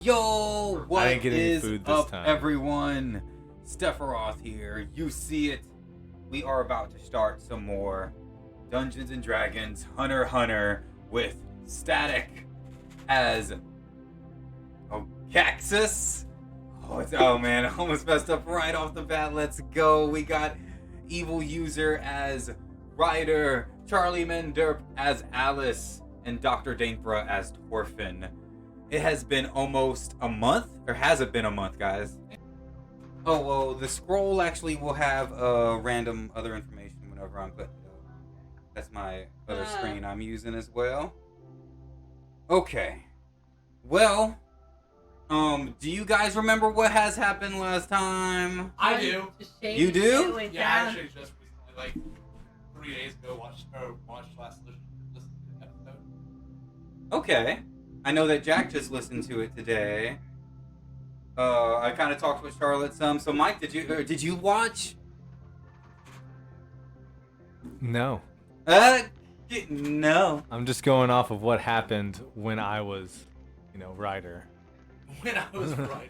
Yo, what I didn't get any is food this up, time. everyone? Stepharoth here. You see it. We are about to start some more Dungeons and Dragons Hunter x Hunter with Static as Kaxus. Oh man, I almost messed up right off the bat. Let's go. We got Evil User as Ryder, Charlie Menderp as Alice, and Dr. Dainfra as Torfin. It has been almost a month, or has it been a month, guys? Oh, well, the scroll actually will have random other information whenever I'm putting it up. That's my other screen I'm using as well. Okay. Well, do you guys remember what has happened last time? I do. You do? Yeah, I actually just recently, like 3 days ago, watched last listen to the episode. Okay. I know that Jack just listened to it today. I kind of talked with Charlotte some. So, Mike, did you watch? No. No. I'm just going off of what happened when I was, Ryder. When I was right.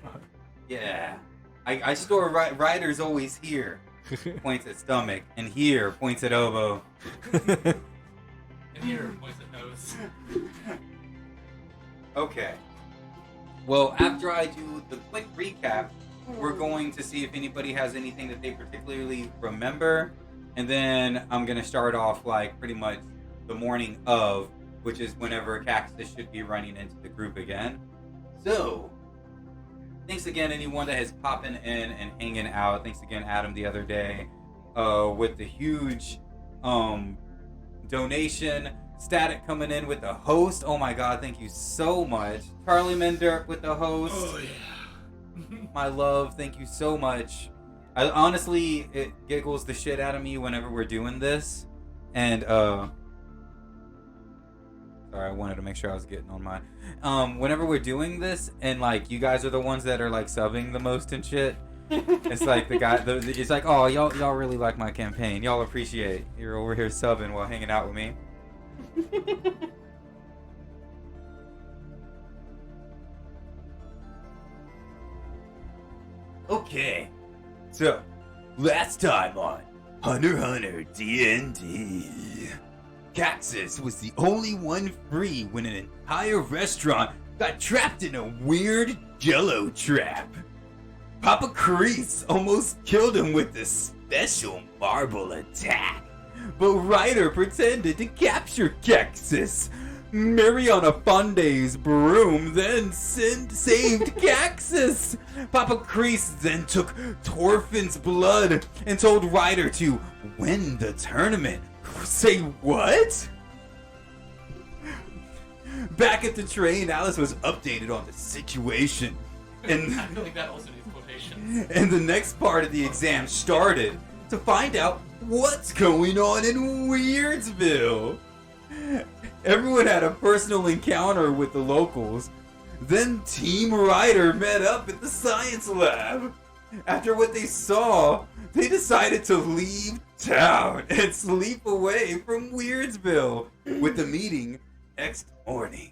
Yeah. I store Ryder's always here. Points at stomach. And here, points at elbow. And here, points at nose. Okay. Well, after I do the quick recap, we're going to see if anybody has anything that they particularly remember. And then I'm going to start off like pretty much the morning of, which is whenever Kaxus should be running into the group again. So, thanks again anyone that is popping in and hanging out. Thanks again Adam the other day with the huge donation. Static coming in with the host. Oh my god, thank you so much. Charlie Menderp with the host. Oh yeah. My love, thank you so much. Honestly, it giggles the shit out of me whenever we're doing this. And sorry, I wanted to make sure I was getting on mine. Whenever we're doing this and like you guys are the ones that are like subbing the most and shit. It's like it's like, oh, y'all really like my campaign. Y'all appreciate. You're over here subbing while hanging out with me. Okay, so last time on HunterXHunter DND, Kaxus was the only one free when an entire restaurant got trapped in a weird jello trap. Papa Crease almost killed him with a special marble attack. But Ryder pretended to capture Kaxus. Mariana Fonde's broom then saved Kaxus. Papa Crease then took Torfin's blood and told Ryder to win the tournament. Say what? Back at the train, Alice was updated on the situation. And I feel like that also needs quotations. And the next part of the exam started to find out what's going on in Weirdsville. Everyone had a personal encounter with the locals. Then Team Ryder met up at the science lab. After what they saw, they decided to leave town and sleep away from Weirdsville with the meeting next morning.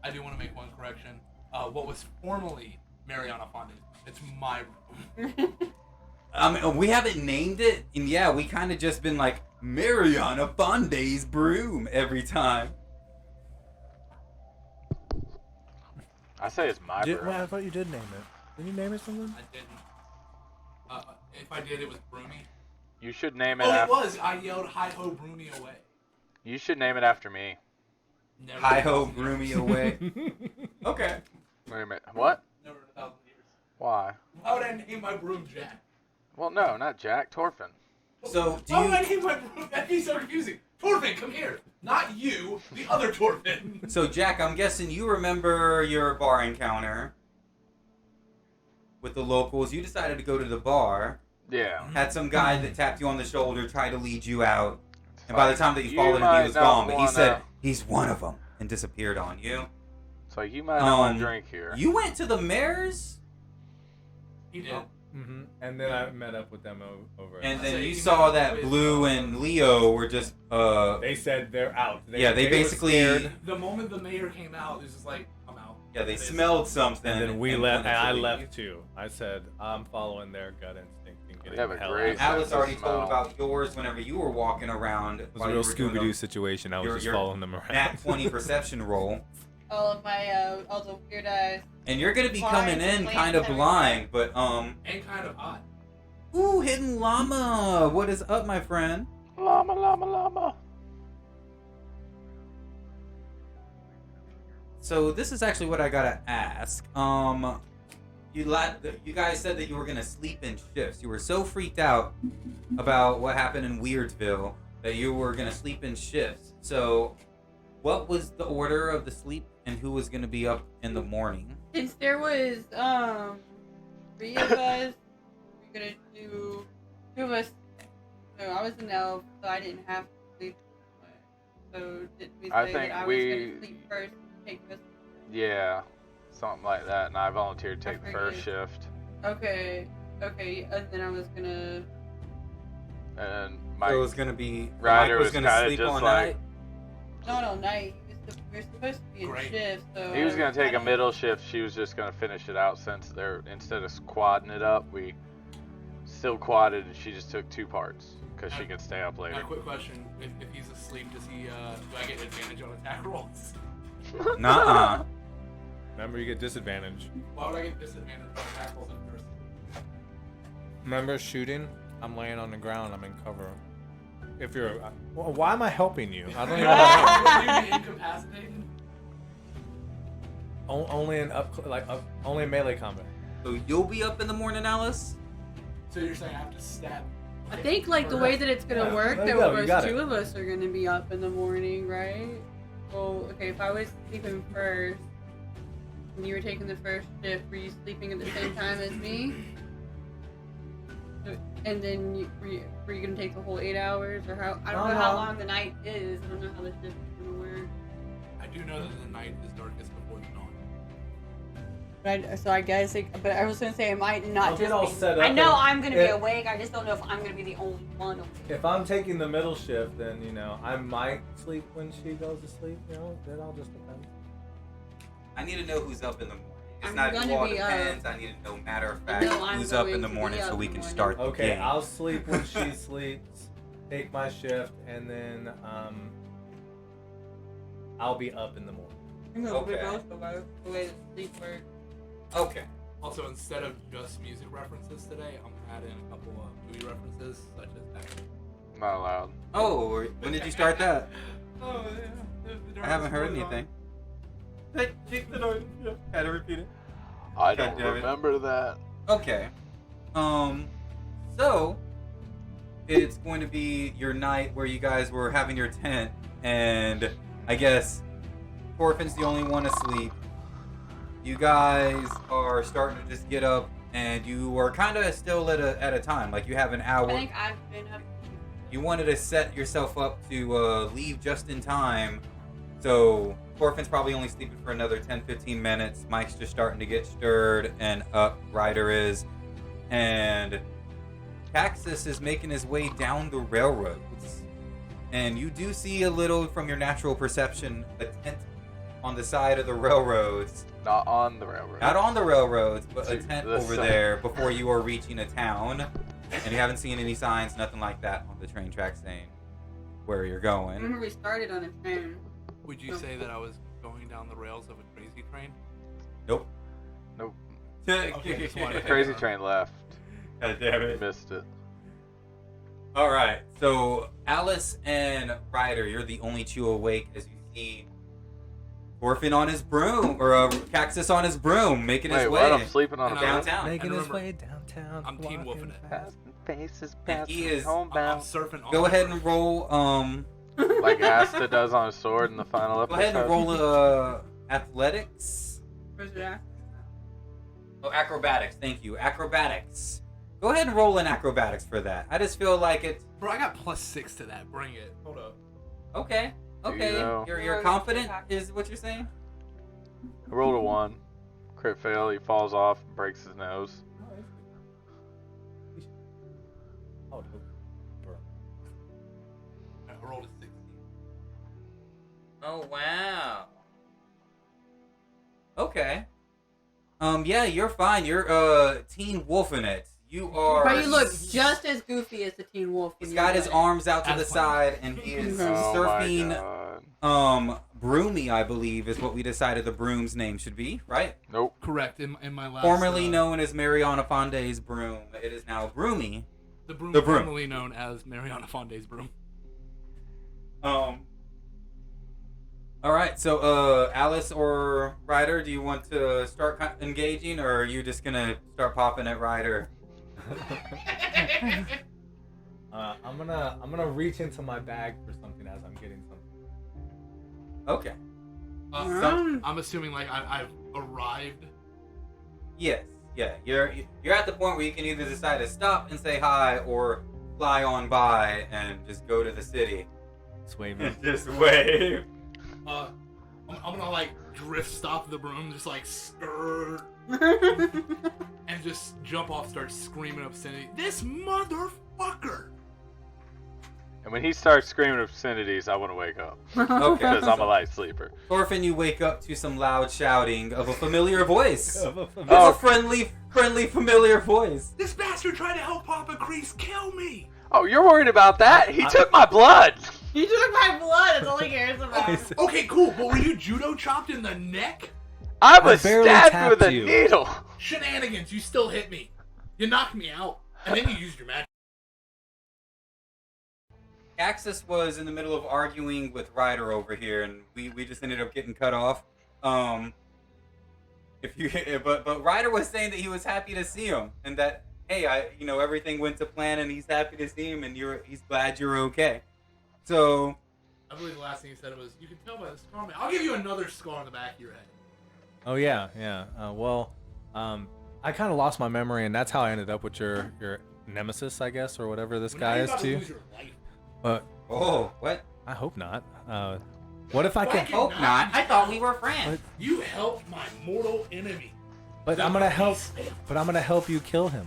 I do want to make one correction. What was formerly Mariana Fonde, it's my room. We haven't named it, and yeah, we kind of just been like Mariana Fonde's broom every time. I say it's my broom. I thought you did name it. Did you name it something? I didn't. If I did, it was Broomy. You should name it Oh, it after... was. I yelled, "Hi ho, Broomy away." You should name it after me. Never Hi in a ho, thousand broomy years. away. Okay. Wait a minute. What? Never in 1,000 years. Why? Why would I name my broom Jack? Well, no, not Jack. Torfin. So, Why would I name my broom? That'd be so confusing. Torfin, come here. Not you, the other Torfin. So Jack, I'm guessing you remember your bar encounter with the locals. You decided to go to the bar. Yeah. Had some guy that tapped you on the shoulder, tried to lead you out. And by the time that you You followed him, he might was not gone. But he wanna- said, he's one of them, and disappeared on you. So you might not want to drink here. You went to the mayor's? He did. Mm-hmm. And then I met up with them over. And So then you you saw met that with- Blue and Leo were just, they said they're out. they were basically... scared. The moment the mayor came out, it was just like, I'm out. Yeah, they smelled something. And then we left, wanted and to I leave. left too. I said, I'm following their gut instinct and getting have the a hell great out. Alice already Smell. told about yours whenever you were walking around. It was while a you real were doing Scooby-Doo situation. I was just following them around. Nat 20 perception roll. All of my, all the weird eyes. And you're gonna be Why coming is in the kind of plane blind, but And kind of hot. Ooh, hidden llama! What is up, my friend? Llama, llama, llama. So this is actually what I gotta ask. You guys said that you were gonna sleep in shifts. You were so freaked out about what happened in Weirdsville that you were gonna sleep in shifts. So, what was the order of the sleep, and who was gonna be up in the morning? Since there was, 3 of us, we're gonna do 2 of us. No, I was an elf, so I didn't have to sleep. So did we say I think that I was gonna sleep first and take the rest? Yeah, something like that. And I volunteered to I take the first forget. shift. Okay, and then I was gonna. And So it was gonna be Ryder Mike was was gonna kinda sleep just all like- night. Not all night. We were supposed to be in Great. shifts, so. he was gonna I take a don't- middle shift. She was just gonna finish it out since they're instead of quadding it up, we still quadded, and she just took 2 parts because she could stay up A later. quick question: if he's asleep, does he? Do I get advantage on attack rolls? Nuh-uh. Remember, you get disadvantage. Why would I get disadvantage on attack rolls at first? Remember shooting? I'm laying on the ground. I'm in cover. If you're, well, why am I helping you? I don't even know. Would you be incapacitated? Only in only in melee combat. So you'll be up in the morning, Alice? So you're saying I have to stab? I think like the way that it's gonna Yeah, work, there you that go, you got was it. 2 of us are gonna be up in the morning, right? Well, okay, if I was sleeping first, and you were taking the first shift, were you sleeping at the same time as me? And then were you gonna take the whole 8 hours, or how? I don't know how long the night is. I don't know how the shift is gonna work. I do know that the night is darkest before the dawn. So I guess, but I was gonna say it might not I'll get just all be. set I up know and- I'm gonna be it- awake. I just don't know if I'm gonna be the only one awake. If I'm taking the middle shift, then I might sleep when she goes to sleep. That all just depends. I need to know who's up in the morning. It's I'm not gonna who all be depends. I need to know matter of fact know I'm who's up in going the to be morning so up we in the can morning. start the Okay, game. I'll sleep when she sleeps. Take my shift, and then I'll be up in the morning. Okay. The way the sleep works. Okay. Also, instead of just music references today, I'm gonna add in a couple of movie references, such as that. Not allowed. Oh, when did you start that? Oh yeah. I haven't heard anything. Hey, kick the door. Yeah, had to repeat it. I God don't damn it. remember that. Okay. So it's going to be your night where you guys were having your tent, and I guess Orphan's the only one asleep. You guys are starting to just get up, and you are kind of still at a time. Like you have an hour. I think I've been up. You wanted to set yourself up to leave just in time. So Orphan's probably only sleeping for another 10-15 minutes. Mike's just starting to get stirred and up. Ryder is. And Kaxus is making his way down the railroads. And you do see a little, from your natural perception, a tent on the side of the railroads. Not on the railroad. Not on the railroads, but a To tent the over side. there before you are reaching a town. And you haven't seen any signs, nothing like that on the train track saying where you're going. Remember we started on a train. Would you say that I was going down the rails of a crazy train? Nope. Nope. Okay, just wanted The to- crazy train left. God damn it. Missed it. All right. So Alice and Ryder, you're the only 2 awake as you see Orphan on his broom, or Kaxus on his broom, making his Wait, way what? I'm sleeping on a And boat? downtown. Making And his remember, way downtown. I'm teen wolfing it. fast. Faces And he is- I'm homebound. surfing on Go the ahead river. and roll. Like Asta does on his sword in the final Go episode. ahead and roll athletics. Where's it at? Oh, acrobatics. Thank you. Acrobatics. Go ahead and roll in acrobatics for that. I just feel like it's Bro, I got +6 to that. Bring it. Hold up. okay. Okay. You know. You're confident, is what you're saying? I rolled a 1. Crit fail. He falls off, breaks his nose. Oh, I rolled a 16. Oh wow. Okay. Yeah, you're fine. You're Teen Wolfing it. You are. But you look just as goofy as the Teen Wolf. He's got his arms out to That's the side, and he is Oh surfing. Broomy, I believe, is what we decided the broom's name should be, right? Nope. Correct. In my last. Formerly known as Mariana Fonde's broom, it is now Broomy. The broom. The broom. Formerly known as Mariana Fonde's broom. All right, so Alice or Ryder, do you want to start engaging, or are you just gonna start popping at Ryder? I'm gonna reach into my bag for something as I'm getting something. Okay. I'm assuming like I've arrived. Yes. Yeah. You're at the point where you can either decide to stop and say hi, or fly on by and just go to the city. Just waving. Just wave. I'm gonna like drift stop the broom, just like skirt, and just jump off, start screaming obscenity. This motherfucker! And when he starts screaming obscenities, I want to wake up. Okay. Because I'm a light sleeper. Thorfinn, you wake up to some loud shouting of a familiar voice. Oh. It's a friendly, familiar voice. This bastard tried to help Papa Crease kill me! Oh, you're worried about that? He took my blood! You took my blood. That's all he cares about. Okay, cool, but were you judo chopped in the neck? I was barely stabbed with tapped a you. needle! Shenanigans, you still hit me. You knocked me out, and then you used your magic. Kaxus was in the middle of arguing with Ryder over here, and we just ended up getting cut off. But Ryder was saying that he was happy to see him, and that hey, everything went to plan, and he's happy to see him, and he's glad you're okay. So, I believe the last thing he said was, "You can tell by the scar, man. I'll give you another scar on the back of your head." Oh yeah. I kind of lost my memory, and that's how I ended up with your nemesis, I guess, or whatever this guy is too. Lose your life. But what? I hope not. What if I can? Hope not. I thought we were friends. You helped my mortal enemy. But I'm gonna help. But I'm gonna help you kill him.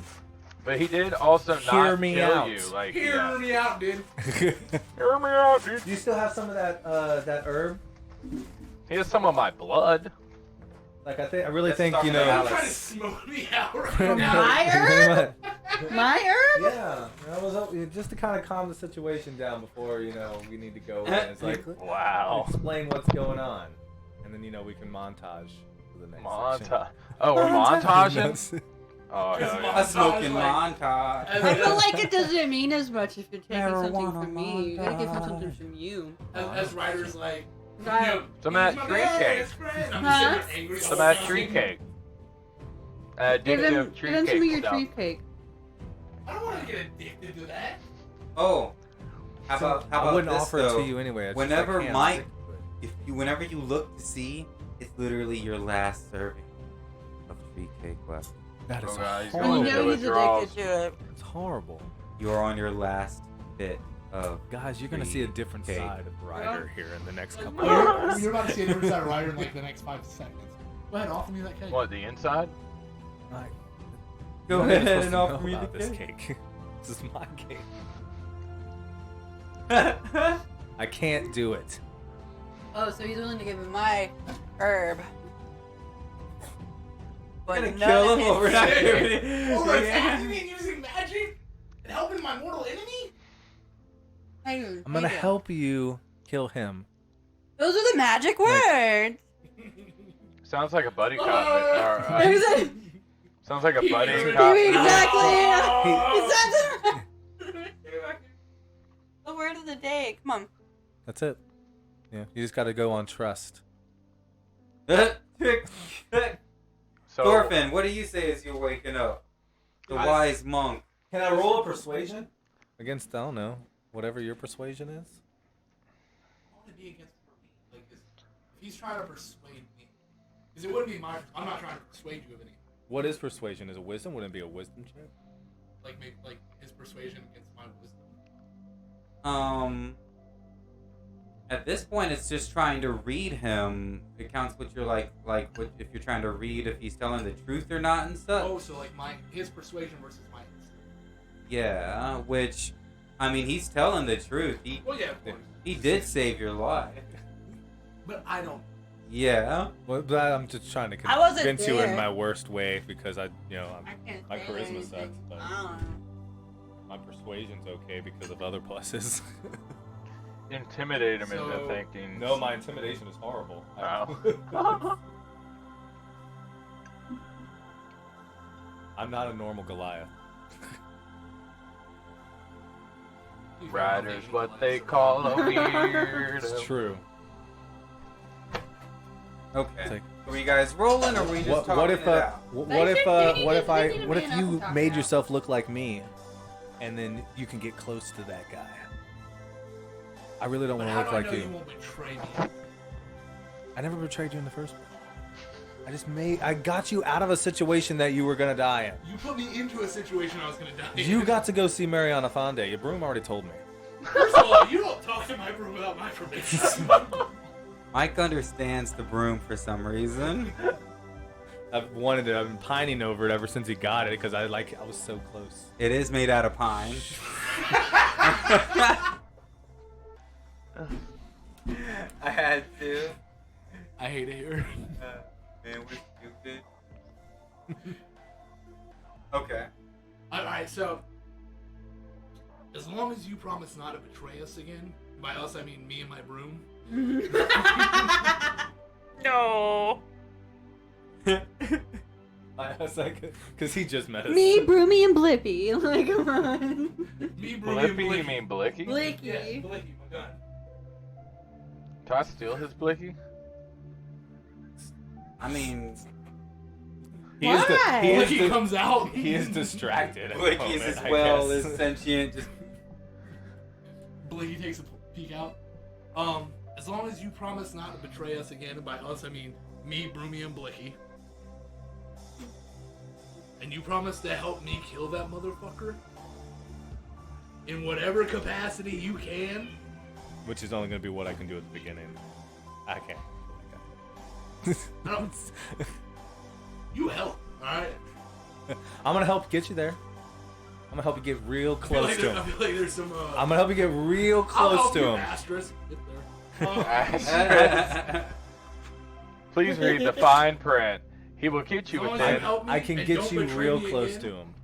But he did also Hear not me kill out. you. Like, Hear me out, dude. Hear me out, dude. Do you still have some of that herb? He has some of my blood. Like I really Let's think talk you about know. You're Alex. trying to smoke me out right now. My herb? My herb? Yeah, I was just to kind of calm the situation down before we need to go in. It's like Wow. explain what's going on, and then we can montage for the next section. Montage. Oh, we're montaging? Oh, hell yeah. A smoking Like- montage. I feel like it doesn't mean as much if you're taking something from me. You gotta give him something from you. As Ryder's like, Right. Some of that he's my tree best cake. friend. I'm Huh? just sitting there angry. Some of that tree cake. Give Addictive him tree some cake of your stuff. tree cake. I don't want to get addicted to that. Oh, how about I wouldn't this, offer though? it to you anyway. It's Whenever just I Mike, can't. whenever you look to see, it's literally your last serving of tree cake left. That is Oh, God, he's horrible. And going you know to he's withdrawals. addicted to it. It's horrible. You are on your last bit of. Guys, you're gonna see a different Cake. side of Ryder here in the next couple. Oh, of you're about to see a different side of Ryder in like the next 5 seconds. Go ahead, offer me that cake. What, the inside? Like, Go you're not ahead supposed and to offer know me about the this cake. cake. This is my cake. You're I can't do it. Oh, so he's willing to give him my herb. But gonna none kill of him his- over not giving it. Over attacking me and using magic and helping my mortal enemy? Hey, I'm gonna hey, help you kill him. Those are the magic words. Sounds like a buddy cop. There's a- Sounds like a buddy Exactly. cop. Exactly. The word of the day. Come on. That's it. Yeah, you just gotta go on trust. So, Thorfinn, what do you say as you're waking up? The wise monk. Can I roll a persuasion? Against, I don't know, whatever your persuasion is? I want to be against me. Like, if he's trying to persuade me, because it wouldn't be my. I'm not trying to persuade you of anything. What is persuasion? Is it wisdom? Wouldn't it be a wisdom check? Like, maybe like his persuasion against my wisdom. At this point, it's just trying to read him. It counts what you're like what, if you're trying to read if he's telling the truth or not and stuff. Oh, so like his persuasion versus mine. Yeah, which, I mean, he's telling the truth. Well, yeah, of course. He did save your life. But I don't Yeah. Well, but I'm just trying to I wasn't convince you in there. my worst way because I can't my say charisma anything. sucks, but I don't know. my persuasion's okay because of other pluses. Intimidate him So- into thinking. No, my intimidation is horrible. Oh. I'm not a normal Goliath. Ryder's what they call a weirdo. It's true. Okay. It's like, Are you guys rolling, or are we just talking what if it out? what They if should- they need to- they need to what be if enough you to talk made about. yourself look like me, and then you can get close to that guy? I really don't But want to how look do I like know you. you won't betray me? I never betrayed you in the first place. I got you out of a situation that you were gonna die in. You put me into a situation I was gonna die. You in. got to go see Mariana Fonde. Your broom already told me. First of all, you don't talk to my broom without my permission. Mike understands the broom for some reason. I've wanted it. I've been pining over it ever since he got it because I was so close. It is made out of pine. I had to. I hate it here. Man, we're stupid. Okay. Alright, so as long as you promise not to betray us again, by us I mean me and my broom. No. I was like, because he just met us. Me, Broomy, and Blippy. Like, come on. Me, Broomy, and Blippy, you Blicky. mean Blicky? Blicky. Yeah, Blicky, my gun. Can I steal his Blicky? I mean, He is Why? he is Blicky di- comes out. he is distracted. at the Blakey's moment, as I well guess. as sentient. Just Blicky takes a peek out. As long as you promise not to betray us again, and by us I mean me, Broomy, and Blicky. And you promise to help me kill that motherfucker in whatever capacity you can. Which is only going to be what I can do at the beginning. I can't. I don't, you help, alright? I'm going to help get you there. I'm going to help you get real I feel close like to there- I him. feel like there's some. I'm going to help you get real I'll close help to you, him. Asterisk. Get there. Please read the fine print. He will get you As long as you within. help me I can and get don't you betray real me close again. to him.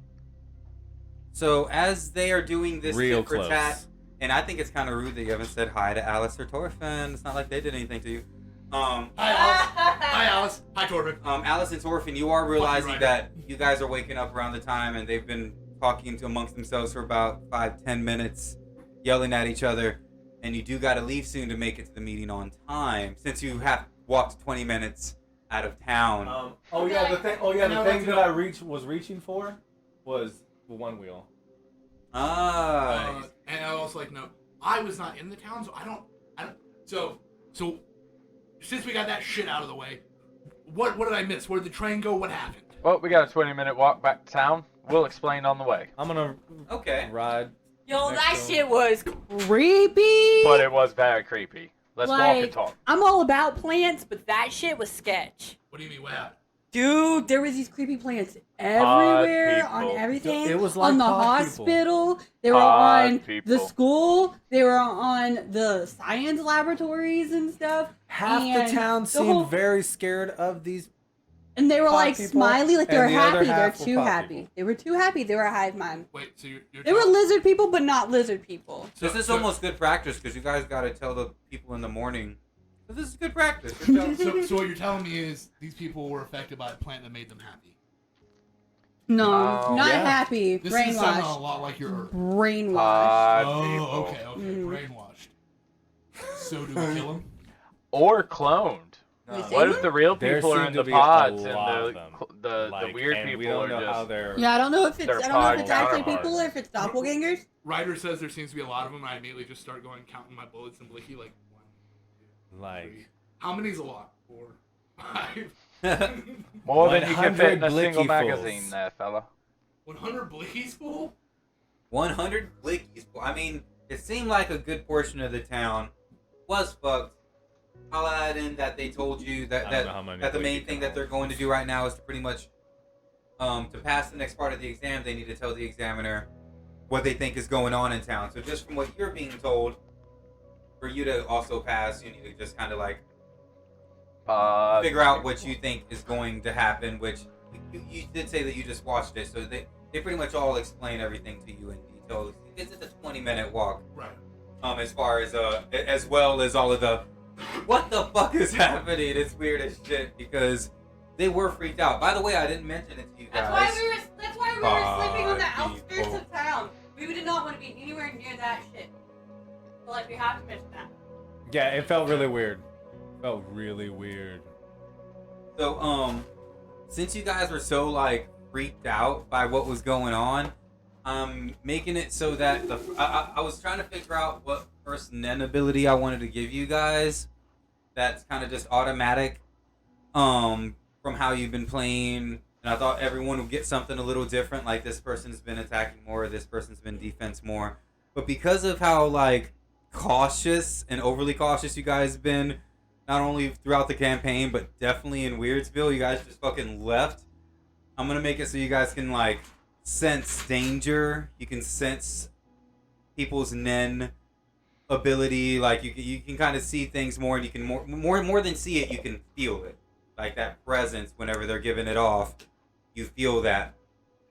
so as they are doing this Real tit for close. tat, and I think it's kind of rude that you haven't said hi to Alice or Torfin. It's not like they did anything to you. Hi, Alice. Hi, Alice. Hi, Torvin. Alice and Torfin, you are realizing Ryder. that you guys are waking up around the time, and they've been talking to amongst themselves for about 5-10 minutes, yelling at each other, and you do got to leave soon to make it to the meeting on time, since you have walked 20 minutes out of town. The thing that I was reaching for was the one wheel. And I was like, no, I was not in the town, so I don't. So since we got that shit out of the way, what did I miss? Where did the train go? What happened? Well, we got a 20-minute walk back to town. We'll explain on the way. I'm going to Okay. ride. Yo, Next that one. shit was creepy. But it was very creepy. Let's walk and Like, talk. I'm all about plants, but that shit was sketch. What do you mean? What happened? Dude, there was these creepy plants everywhere people. on everything. It was like on the pod hospital. They were Pod on people. the school. They were on the science laboratories and stuff. Half And the town the seemed whole- very scared of these. And they were pod like people, smiley, like they were and the other happy. They're half were too pod happy. people. They were too happy. They were a hive mind. Wait, so you're They were telling- lizard people, but not lizard people. This is almost good practice, because you guys got to tell the people in the morning. This is good practice. Good job. So what you're telling me is these people were affected by a plant that made them happy. No, Oh, not yeah. happy. This is sounding a Brainwashed. lot like your Earth. Brainwashed. Oh, People. okay, Mhm. brainwashed. So do we kill him? Or cloned. We No. say What what? if the real There people are seem in to the be a pods and lot of them. the weird and people we don't are know just... how they're. Yeah, I don't know if it's They're actually pod people or counterparts. if it's doppelgangers. Ryder says there seems to be a lot of them. I immediately just start going counting my bullets and Blicky like 1, 2, Like 3. How many's a lot? 4, 5. More than you can fit in a 100 single Blickyfuls. magazine there, fella. 100 Blickies full? 100 blickies. I mean, it seemed like a good portion of the town was fucked. Paladin that they told you I don't know how many that the main Blicky thing can that they're hold. going to do right now is to pretty much to pass the next part of the exam, they need to tell the examiner what they think is going on in town. So just from what you're being told, for you to also pass, you need to just kind of like figure out what you think is going to happen. Which you did say that you just watched it, so they pretty much all explain everything to you in detail. It's a 20-minute walk. Right. As far as well as all of the what the fuck is happening. It's weird as shit because they were freaked out. By the way, I didn't mention it to you guys. That's why we were sleeping on the outskirts of town. We did not want to be anywhere near that shit. So, like, we have to mention that. Yeah, it felt really weird. Felt really weird. So, since you guys were so, like, freaked out by what was going on, I'm making it so that I was trying to figure out what first Nen ability I wanted to give you guys. That's kind of just automatic, from how you've been playing. And I thought everyone would get something a little different, like this person's been attacking more, this person's been defense more. But because of how, like, cautious and overly cautious you guys been, not only throughout the campaign, but definitely in Weirdsville, you guys just fucking left. I'm gonna make it so you guys can, like, sense danger. You can sense people's Nen ability. Like, you can kind of see things more, and you can more than see it, you can feel it. Like, that presence whenever they're giving it off, you feel that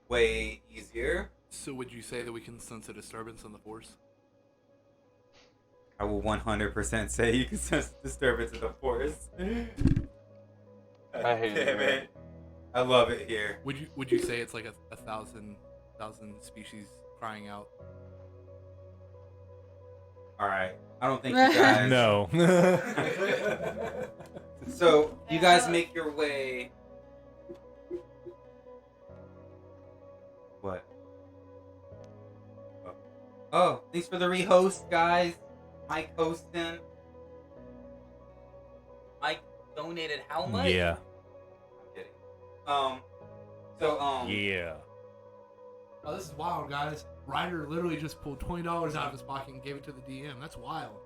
way easier. So would you say that we can sense a disturbance in the force? I will 100% say you can sense disturbance in the force. I hate it. Damn it. I love it here. Would you say it's like a thousand species crying out? Alright. I don't think you guys... No. So, you guys make your way... What? Oh, thanks for the rehost, guys. Mike hosting. Mike donated how much? Yeah. I'm kidding. Yeah. Oh, this is wild, guys. Ryder literally just pulled $20 out of his pocket and gave it to the DM. That's wild.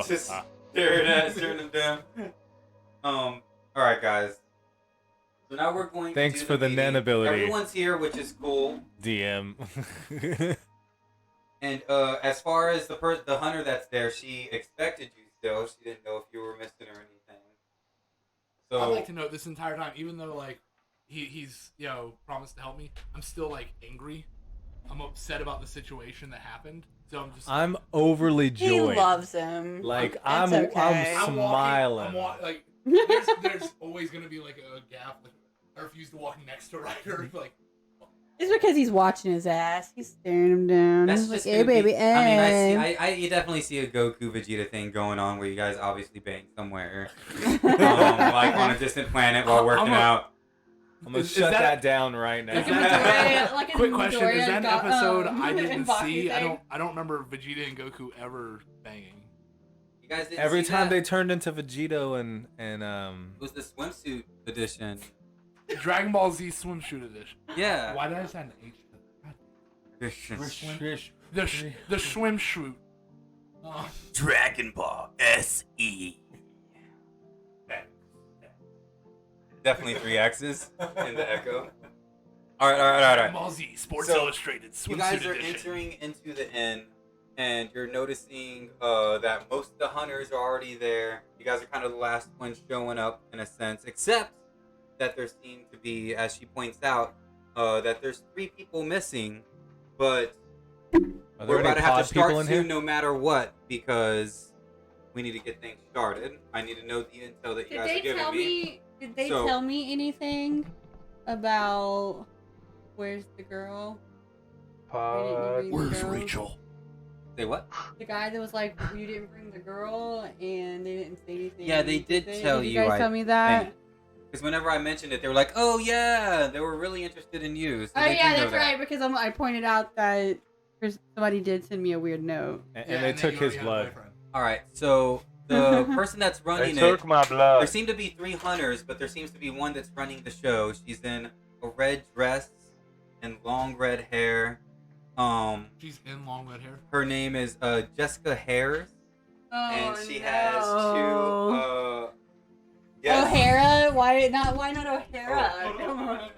Just staring them down. Alright, guys. So now we're going Thanks to for the Nen ability. Everyone's here, which is cool. DM. And as far as the hunter that's there, she expected you still. She didn't know if you were missing or anything. So I'd like to know this entire time, even though like he's promised to help me, I'm still like angry. I'm upset about the situation that happened. So I'm overly He joyed. loves him. Like, It's I'm okay. smiling. Like there's always gonna be like a gap. Like, I refuse to walk next to Ryder. Like, It's because he's watching his ass. He's staring him down. that's He's like, just hey, gonna be- baby, I mean, hey. you definitely see a Goku Vegeta thing going on where you guys obviously bang somewhere, like on a distant planet while working out. I'm gonna Is shut that- that down right now. Is that- Like a quick question: Midoriya is that an got, episode I in didn't Baki see? thing? I don't remember Vegeta and Goku ever banging. You guys didn't Every see time that? they turned into Vegito and It was the swimsuit edition. Dragon Ball Z swimsuit edition. Yeah. Why did I say an H? Swish. The swimsuit. Oh. Dragon Ball SE. Definitely 3 X's in the echo. All right. Dragon Ball Z Sports So, Illustrated swimsuit You guys are edition. entering into the inn, and you're noticing that most of the hunters are already there. You guys are kind of the last ones showing up, in a sense, except that there seem to be, as she points out, that there's 3 people missing, but Are there we're about any to have pod to people start in here? soon no matter what, because we need to get things started. I need to know the intel that you Did guys they are giving tell me. me? Did they So- tell me anything about where's the girl? Pod. They didn't bring the girl? Rachel? Say what? The guy that was like, you didn't bring the girl, and they didn't say anything. Yeah, they did tell Did you, you guys I tell me that? Because whenever I mentioned it, they were like, "Oh yeah," they were really interested in you. So Oh they do yeah, know that's that. right. Because I pointed out that somebody did send me a weird note. And they took his blood. All right, so the person that's They running took it, my there blood. seem to be 3 hunters, but there seems to be one that's running the show. She's in a red dress and long red hair. She's in long red hair. Her name is Jessica Harris, Oh and she no. has 2. Yes. O'Hara? Why not O'Hara? Oh. Come on.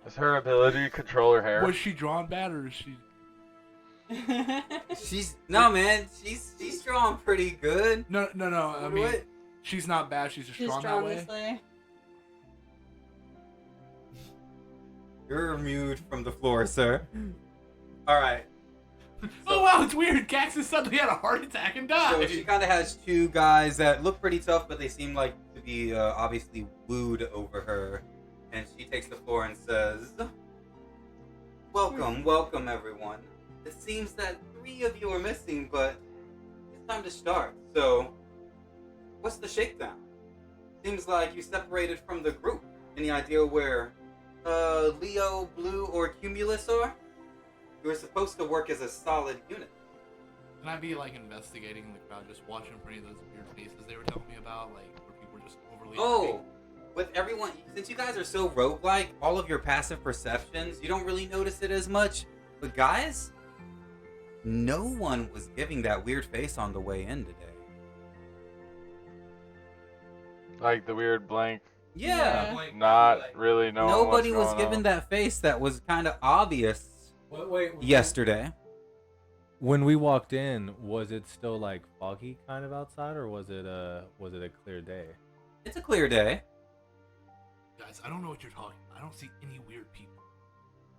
It's her ability to control her hair. Was she drawn bad or is she? She's man. She's drawing pretty good. No. I mean, What? she's not bad. She's just She's strong that way. strongly. You're removed from the floor, sir. All right. Oh wow, it's weird. Kaxus suddenly had a heart attack and died. So she kind of has two guys that look pretty tough, but they seem like to be obviously wooed over her. And she takes the floor and says, welcome everyone. It seems that 3 of you are missing, but it's time to start. So, what's the shakedown? Seems like you separated from the group. Any idea where Leo, Blue, or Cumulus are? You were supposed to work as a solid unit. Can I be like investigating the crowd, just watching for any of those weird faces they were telling me about, like where people were just overly happy? With everyone, since you guys are so roguelike, all of your passive perceptions, you don't really notice it as much. But guys, no one was giving that weird face on the way in today. Like the weird blank. Yeah. Not really knowing Nobody what's was going given on. that face that was kind of obvious Wait. yesterday. When we walked in, was it still like foggy kind of outside, or was it a clear day? It's a clear day. Guys, I don't know what you're talking about. I don't see any weird people.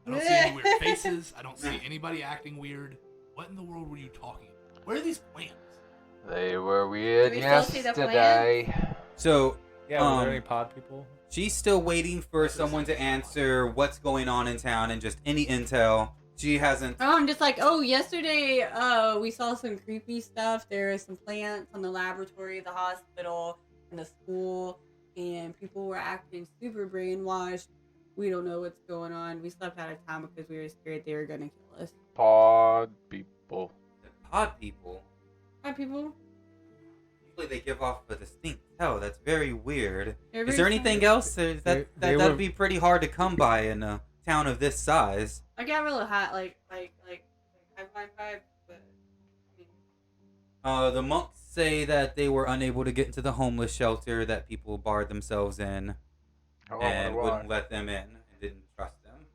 I don't see any weird faces. I don't see anybody acting weird. What in the world were you talking about? Where are these plants? They were weird Do we still see the yesterday. So, Yeah, were there any pod people? she's still waiting for someone to answer what's going on in town and just any intel. She hasn't. Oh, I'm just like, yesterday, we saw some creepy stuff. There were some plants on the laboratory, the hospital, and the school, and people were acting super brainwashed. We don't know what's going on. We slept out of town because we were scared they were gonna kill us. Pod people. Pod people. Hi, people. Usually they give off a distinct smell. That's very weird. They're Is very there anything funny. else? They That'd were- be pretty hard to come by in a town of this size. I got real hot, like high five vibe, but I mean, The monks say that they were unable to get into the homeless shelter that people barred themselves in Oh, and why? wouldn't let them in and didn't trust them.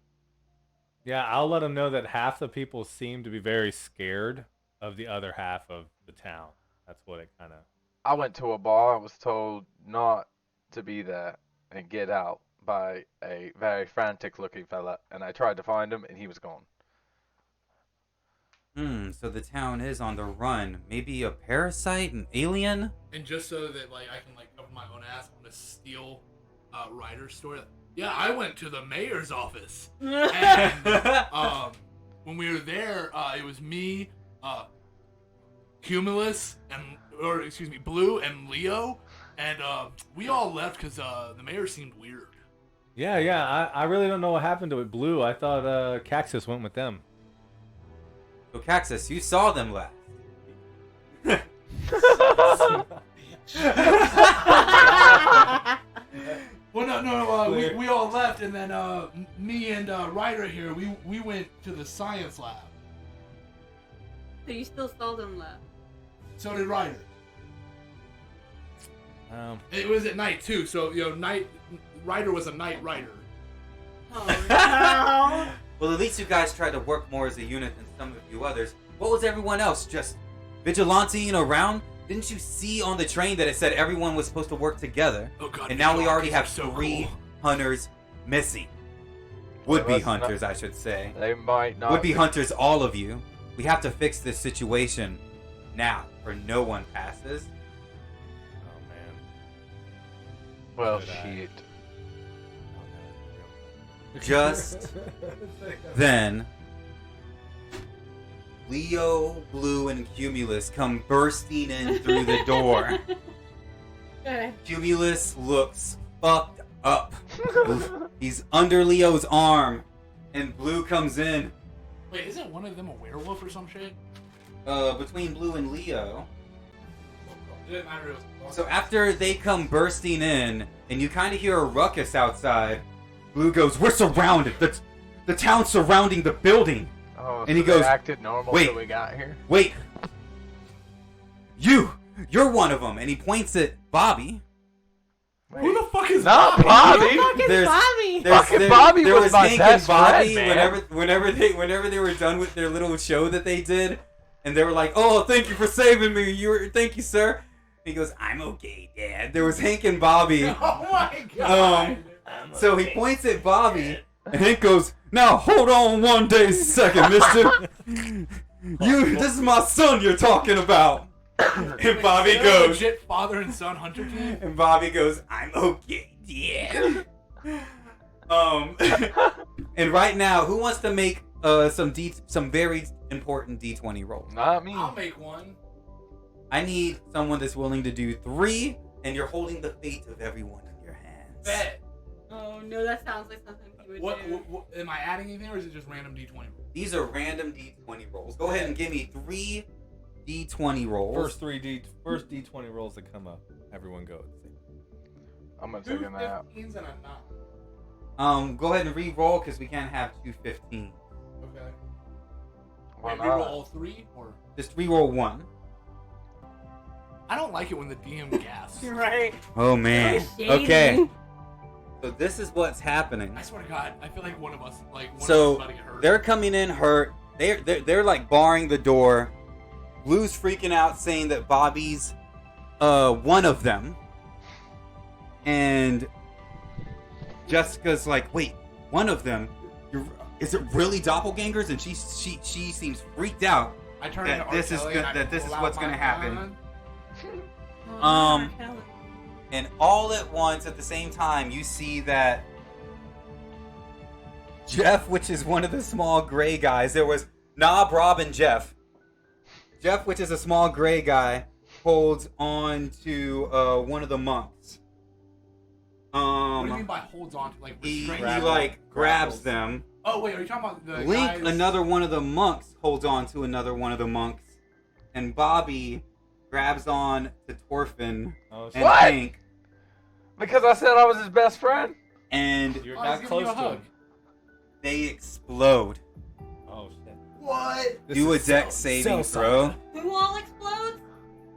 Yeah, I'll let them know that half the people seem to be very scared of the other half of the town. That's what it kind of. I went to a bar. I was told not to be there and get out by a very frantic-looking fella, and I tried to find him, and he was gone. So the town is on the run. Maybe a parasite, an alien? And just so that like I can like cover my own ass, I'm gonna steal Ryder's story. Yeah, I went to the mayor's office, and when we were there, it was me, Cumulus, Blue and Leo, and we all left because the mayor seemed weird. Yeah. I really don't know what happened to it. Blue. I thought Kaxus went with them. So Kaxus, you saw them last. Well, no, we all left, and then me and Ryder here, we went to the science lab. so you still saw them left. So did Ryder. It was at night too, so Ryder was a night rider. Oh, Well, at least you guys tried to work more as a unit than some of you others. What was everyone else? Just vigilanteing around? Didn't you see on the train that it said everyone was supposed to work together? Oh god! And now we already have so 3 cool. hunters missing. Would-be Well, that's hunters, I should say. They might not. Would-be hunters, all of you. We have to fix this situation now, or no one passes. Oh man. Well, Did I? shit. Just then, Leo, Blue, and Cumulus come bursting in through the door. good. Cumulus looks fucked up. He's under Leo's arm, and Blue comes in. Wait, isn't one of them a werewolf or some shit? Between Blue and Leo. It didn't matter. It was So after they come bursting in, and you kind of hear a ruckus outside, Blue goes, "We're surrounded. The town's surrounding the building." Oh, And so he they goes, acted normal "Wait. till we got here. Wait, you're one of them. And he points at Bobby. Who the fuck is Not Bobby? Bobby. Who the fuck is There's- Bobby? Bobby. Fucking Bobby there was my Hank best and Bobby friend, man. whenever they were done with their little show that they did, and they were like, "Oh, thank you for saving me. Thank you, sir." He goes, "I'm okay, Dad." There was Hank and Bobby. Oh my god. So he points at Bobby, and Hank goes, "Now hold on second, mister. This is my son you're talking about." And Bobby Is there a goes, legit father and son hunter team? and Bobby goes, "I'm okay, Dad." And right now, who wants to make some very important D20 rolls? Not me. I'll make one. I need someone that's willing to do 3, and you're holding the fate of everyone in your hands. Bet. Oh no, that sounds like something he would What, do. what am I adding anything, or is it just random D20? These are random D20 rolls. Go ahead and give me 3 D20 rolls. First D20 rolls that come up, everyone go. I'm gonna Two take a nap. 15s and a 9. Go ahead and re-roll because we can't have 2 15s. Okay. Why Wait, we roll not? all 3, or Just re-roll 1. I don't like it when the DM gasps. Right. Oh man. Shady. Okay. So this is what's happening. I swear to God, I feel like one of us, of us is So about to get hurt. they're coming in hurt. They're like barring the door. Blue's freaking out, saying that Bobby's one of them. And Jessica's like, "Wait, one of them? Is it really doppelgangers?" And she seems freaked out. I turn that into this is R. Kelly good- and I that this pull is out what's my gonna happen. gun. Oh, Kelly. And all at once, at the same time, you see that Jeff, which is one of the small gray guys, there was Knob, Rob, and Jeff. Jeff, which is a small gray guy, holds on to one of the monks. What do you mean by holds on to? Like He restrains? like grabs Grapples. them. Oh wait, are you talking about the Link, guys? another one of the monks, holds on to another one of the monks. And Bobby grabs on to Torfin Oh, and What? Hank. Because I said I was his best friend. And You're Oh, not he's giving close you a to hug. him. they explode. Oh shit. What? Do a dex saving throw. Who all explodes?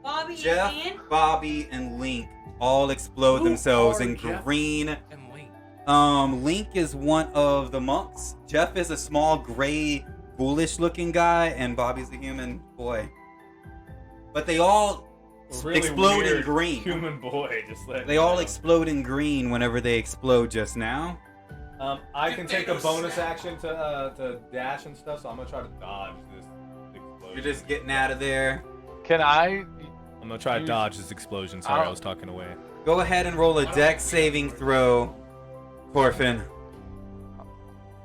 Bobby Jeff, and Bobby, and Link all explode Who themselves are in Jeff? green. And Link. Link is one of the monks. Jeff is a small, gray, ghoulish-looking guy, and Bobby's a human boy. But they all Really explode in weird green. Human boy, just let They me all know. explode in green whenever they explode just now. I can take a Thanos bonus snap. action to dash and stuff, so I'm gonna try to dodge this explosion. You're just getting out of there. Can I? I'm gonna try to Use- dodge this explosion. Sorry, I I'll- was talking away. Go ahead and roll a dex saving throw, Torfin. I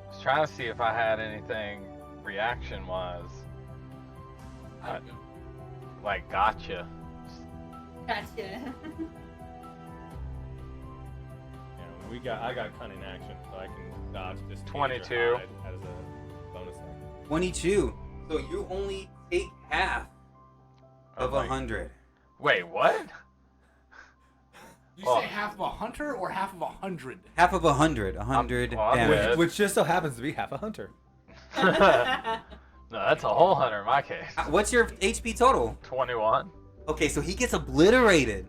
was trying to see if I had anything reaction-wise. I- Like, gotcha. Gotcha. Yeah, I got cunning action, so I can dodge this. 22. As a bonus action. 22. So you only take half of like- 100. Wait, what? You Oh. say half of a hunter or half of 100? Half of 100. 100 well, I'm damage. dead. Which just so happens to be half a hunter. No, that's a whole hunter in my case. What's your HP total? 21. Okay, so he gets obliterated.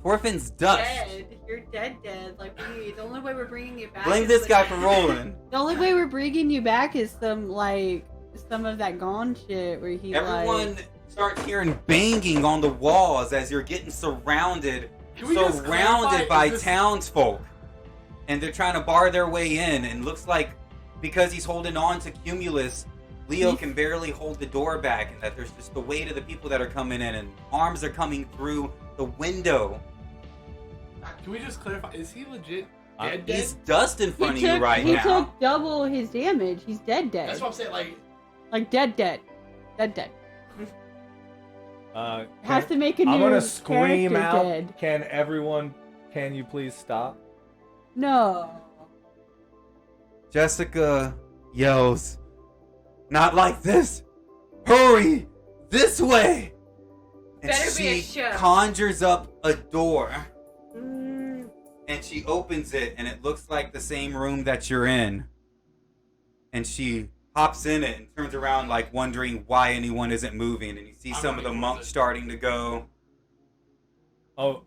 Torfin's dust. Dead. You're dead. Like we. The only way we're bringing you back. Blame is this with- guy for rolling. The only way we're bringing you back is some of that gone shit where he Everyone like. starts hearing banging on the walls as you're getting surrounded Can we just surrounded clarify, by is this- townsfolk. And they're trying to bar their way in, and looks like because he's holding on to Cumulus, Leo can barely hold the door back, and that there's just the weight of the people that are coming in, and arms are coming through the window. Can we just clarify? Is he legit I'm- dead? He's dust in front of you right he now. took double his damage. He's dead. That's what I'm saying. Like, Dead. Has to make a new I'm gonna scream character out. dead. Can you please stop? No. Jessica yells, "Not like this! Hurry! This way!" And Better be a she show. conjures up a door, Mm, and she opens it, and it looks like the same room that you're in. And she hops in it and turns around, like wondering why anyone isn't moving. And you see I'm some of the running monks towards it. starting to go. Oh,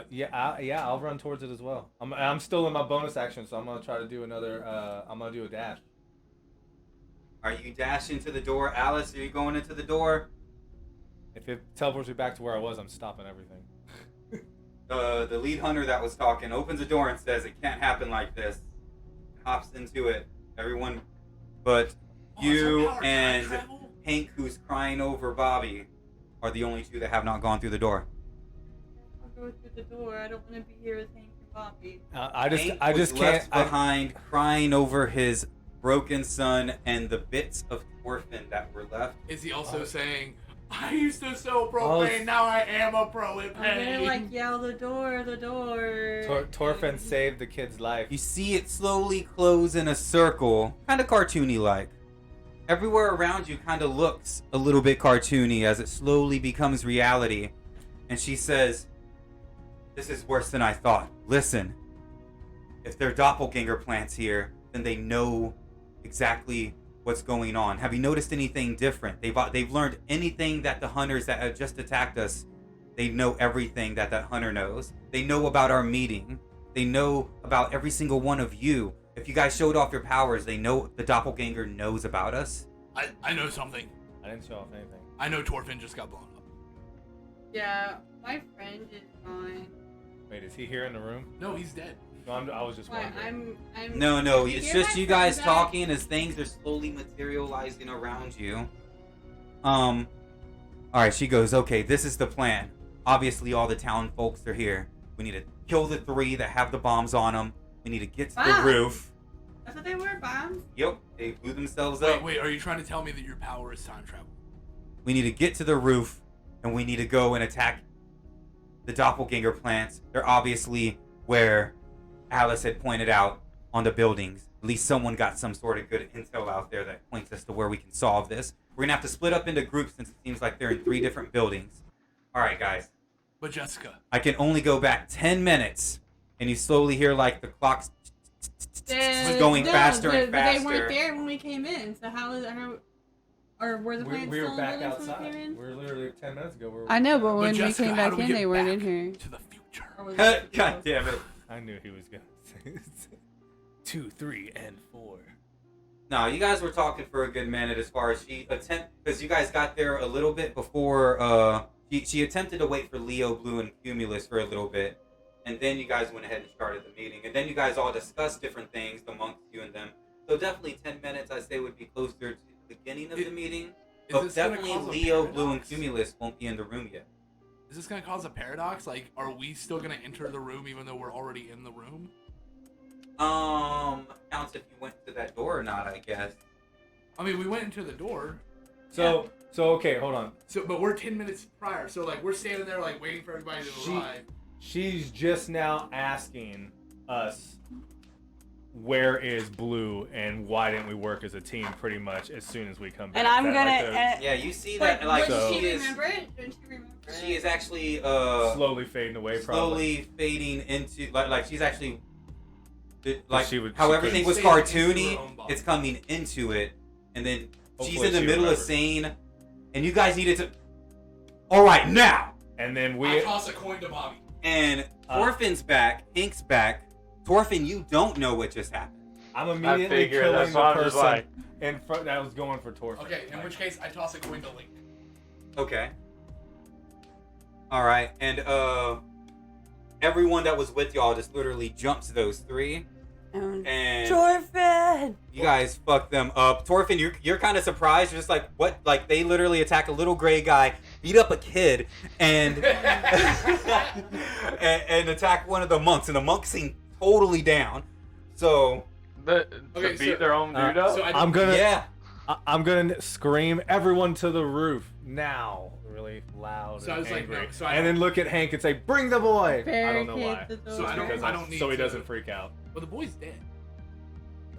yeah, I'll run towards it as well. I'm still in my bonus action, so I'm gonna try to do another. I'm gonna do a dash. Are you dashing to the door, Alice? Are you going into the door? If it teleports me back to where I was, I'm stopping everything. The lead hunter that was talking opens the door and says, "It can't happen like this." Hops into it. Everyone, but you and Hank, who's crying over Bobby, are the only two that have not gone through the door. I'll go through the door. I don't want to be here with Hank and Bobby. Hank I was just left can't. behind, crying over his broken son and the bits of orphan that were left. Is he also saying, I used to sell propane, now I am a pro at I'm gonna pain? like yell the door. Torfin saved the kid's life. You see it slowly close in a circle, kind of cartoony like. Everywhere around you kind of looks a little bit cartoony as it slowly becomes reality. And she says, "This is worse than I thought. Listen, if there are doppelganger plants here, then they know exactly what's going on. Have you noticed anything different? They've learned anything that the hunters that have just attacked us, they know everything that hunter knows. They know about our meeting. They know about every single one of you. If you guys showed off your powers, they know the doppelganger knows about us." I know something. I didn't show off anything. I know Torfin just got blown up. Yeah, my friend is fine. Wait, is he here in the room? No, he's dead. No, I was just Why, wondering. I'm. No, Did you it's hear just my you guys friend back? talking as things are slowly materializing around you. Alright, she goes, "Okay, this is the plan. Obviously all the town folks are here. We need to kill the 3 that have the bombs on them. We need to get to the Bombs? roof." That's what they were, bombs. Yep, they blew themselves up. Wait, are you trying to tell me that your power is time travel? We need to get to the roof, and we need to go and attack the doppelganger plants. They're obviously where Alice had pointed out on the buildings. At least someone got some sort of good intel out there that points us to where we can solve this. We're going to have to split up into groups since it seems like they're in 3 different buildings. All right, guys. But Jessica, I can only go back 10 minutes, and you slowly hear like the clocks going faster and But they faster. weren't there when we came in. So how is how? Or were the plants We still were in back buildings when we outside. came in? We were literally 10 minutes ago. I know, but when Jessica, we came how back do we in, get they weren't back in here. to the future? Or was it- God damn it. I knew he was gonna say 2, 3, and 4. No, you guys were talking for a good minute as far as because you guys got there a little bit before, she attempted to wait for Leo, Blue, and Cumulus for a little bit, and then you guys went ahead and started the meeting, and then you guys all discussed different things amongst you and them. So definitely 10 minutes, I say, would be closer to the beginning of the meeting, but this gonna definitely cause a Leo, Blue, and paradox? Cumulus won't be in the room yet. Is this gonna cause a paradox? Like, are we still gonna enter the room even though we're already in the room? Counts if you went to that door or not, I guess. I mean, we went into the door. So okay, hold on. So, but we're 10 minutes prior. So, like, we're standing there, like, waiting for everybody to arrive. She's just now asking us where is Blue and why didn't we work as a team pretty much as soon as we come back. And I'm Is that gonna. like Yeah, you see But that, like, So- did she she is... remember it? Didn't she remember it? She is actually slowly fading away, probably. slowly fading into like she's actually like She would- how she everything could was fade into cartoony. her own body. It's coming into it, and then she's Hopefully in the she middle of remembers. saying, and you guys needed to. All right, now. And then I we toss a coin to Bobby. And Torfin's back. Hank's back. Torfin, you don't know what just happened. I'm immediately figured, killing that's the why I'm just person like- in front that was going for Torfin. Okay, in which case, I toss a coin to Link. Okay. All right, and everyone that was with y'all just literally jumps those 3, and Torfin! you guys fucked them up. Torfin, you're kind of surprised. You're just like, what? Like, they literally attack a little gray guy, beat up a kid, and and attack one of the monks, and the monks seem totally down. So, To Okay, beat so- their own dude up? So I'm gonna yeah. I'm gonna scream everyone to the roof now, really loud So I and was like, angry, no, so I and then don't- look at Hank and say, "Bring the boy." I don't know Barricade why. the door. So I don't- Because I don't need so he to- doesn't freak out. Well, the boy's dead.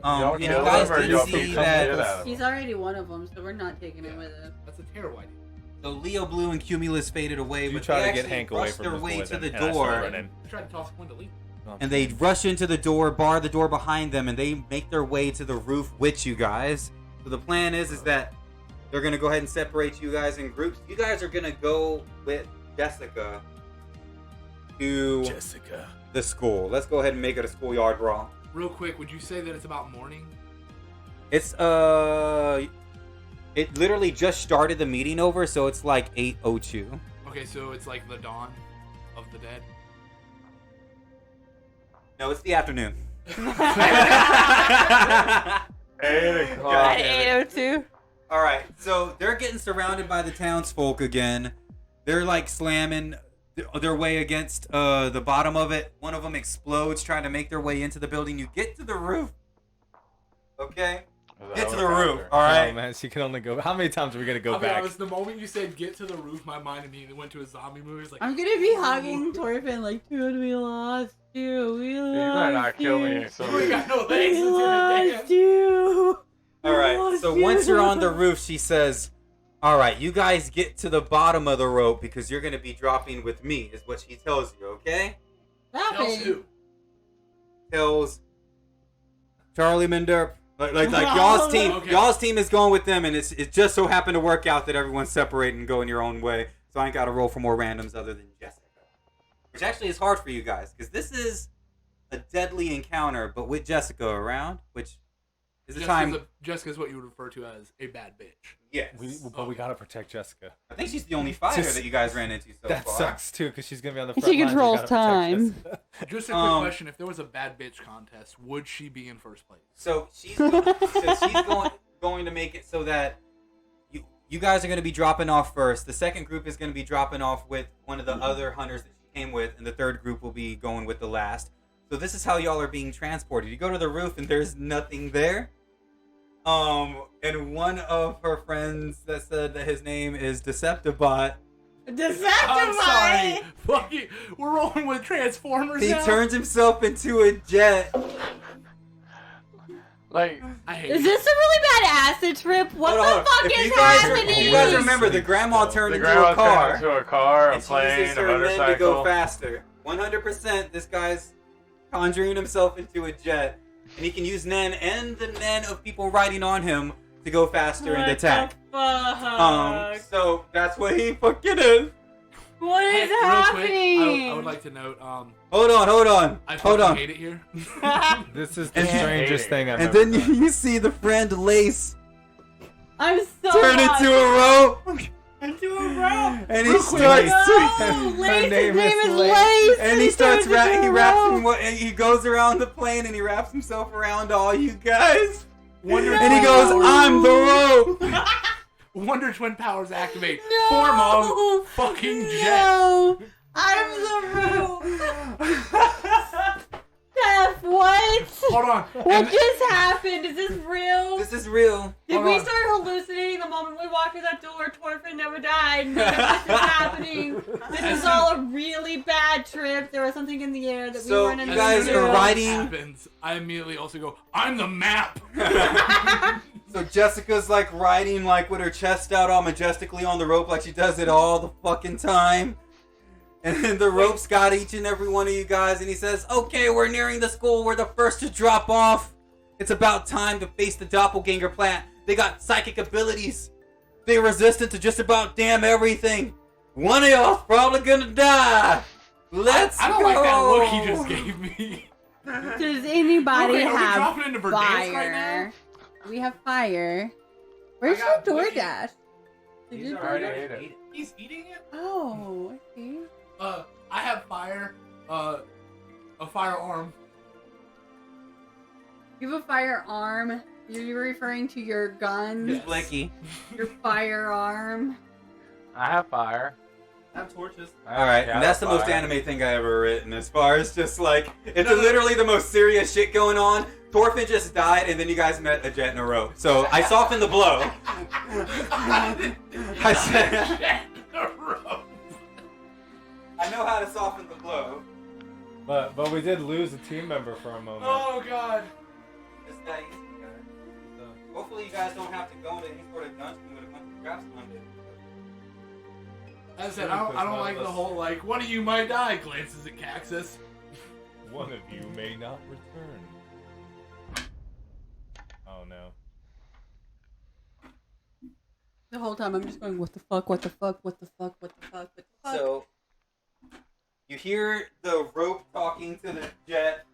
Y'all And you kill guys him or did y'all see beat the shit out that. of him? He's already one of them, so we're not taking him with us. That's a terrible idea. So Leo, Blue, and Cumulus faded away, You but try they to get actually Hank away rushed from their this way boy, to then, the and I start door. running. I tried to toss a coin to Link. And they rush into the door, bar the door behind them, and they make their way to the roof with you guys. So the plan is that they're gonna go ahead and separate you guys in groups. You guys are gonna go with Jessica to Jessica. the school. Let's go ahead and make it a schoolyard brawl. Real quick, would you say that it's about morning? It's it literally just started the meeting over, so it's like 8:02. Okay, so it's like the dawn of the dead. No, it's the afternoon. 8 At o'clock. 8:02. All right, so they're getting surrounded by the townsfolk again. They're like slamming their way against the bottom of it. One of them explodes trying to make their way into the building. You get to the roof. Okay? Get to the roof, all right? Oh man, she can only go. How many times are we gonna go I'll be back? honest, the moment you said get to the roof, my mind immediately went to a zombie movie. It's like, I'm gonna be hugging Torfin like, dude, we lost you. We lost you. You better not kill me. So you ain't got no legs. We It's gonna lost you. All right, so once you're on the roof, she says, all right, you guys get to the bottom of the rope because you're going to be dropping with me, is what she tells you, okay? Tells Laughing. who? Tells Charlie Minderp. Like y'all's team. Okay. Y'all's team is going with them, and it just so happened to work out that everyone's separating and going your own way. So I ain't got to roll for more randoms other than Jessica. Which actually is hard for you guys, because this is a deadly encounter, but with Jessica around, which is a time... Jessica's what you would refer to as a bad bitch. Yes. But we gotta protect Jessica. I think she's the only fighter Just- that you guys ran into so That far. sucks too, because she's gonna be on the She front lines. We controls gotta protect time. Jessica. Just a quick question: if there was a bad bitch contest, would she be in first place? So she's going to make it so that you guys are going to be dropping off first. The second group is going to be dropping off with one of the other hunters that she came with, and the third group will be going with the last. So this is how y'all are being transported. You go to the roof and there's nothing there. And one of her friends that said that his name is Deceptibot. I'm sorry. Fuck you. We're rolling with Transformers He now. turns himself into a jet. like, I hate Is it. this a really bad acid trip? What Hold on. the fuck If is you guys, happening? if you guys remember, the grandma turned the into grandma a car. turned into a car, a And she plane, uses a her men to go motorcycle. faster. 100%, this guy's conjuring himself into a jet. And he can use Nen and the Nen of people riding on him to go faster and attack. Fuck? So that's what he fucking is. What Hey, is real happening? quick, I would like to note, Hold on. I Hold fucking on. hate it here. This is the And- strangest thing I've And ever then done. you see the friend Lace I'm so turn into a rope. into a rope. And he Real starts quick. to... No, Her Lace, name his name is is Lace. Lace. And he starts turns into he a wraps rope. him, and he goes around the plane and he wraps himself around all you guys. Wonder And he goes, I'm the rope. Wonder Twin powers activate. No. Form of fucking jet. No, I'm the rope. Steph, what? Hold on. What And just happened? Is this real? This is real. Did hold we on. start hallucinating the moment we walked through that door? Torfin never died. None of this is happening. This is all a really bad trip. There was something in the air that we So weren't you in guys the are riding. happens, I immediately also go, I'm the map. So Jessica's like riding like with her chest out all majestically on the rope like she does it all the fucking time. And then the rope's got each and every one of you guys, and he says, okay, we're nearing the school. We're the first to drop off. It's about time to face the Doppelganger plant. They got psychic abilities. They're resistant to just about damn everything. One of y'all's probably gonna die. Let's I don't go. like that look he just gave me. Does anybody Okay, are we have dropping into Verdansk right fire? We have fire. Where's I your got Wookiee. DoorDash? Did He's you already DoorDash? ate it. He's eating it? Oh, I see. I have fire, a firearm. You have a firearm. You're referring to your gun? Yes. Blicky. Your firearm? I have fire. I have torches. I- Alright, yeah, and that's the most fire. anime thing I ever written as far as just like, it's literally the most serious shit going on. Thorfinn just died and then you guys met a jet in a row. So I softened the blow. I said, I know how to soften the blow. But we did lose a team member for a moment. Oh god. It's that easy, guys. So, hopefully you guys don't have to go into any sort of dungeon with a bunch of traps on it. As I said, I don't like the whole, like, one of you might die, glances at Kaxus. One of you may not return. Oh no. The whole time I'm just going, what the fuck, what the fuck, what the fuck, what the fuck, what the fuck? So, You hear the rope talking to the jet.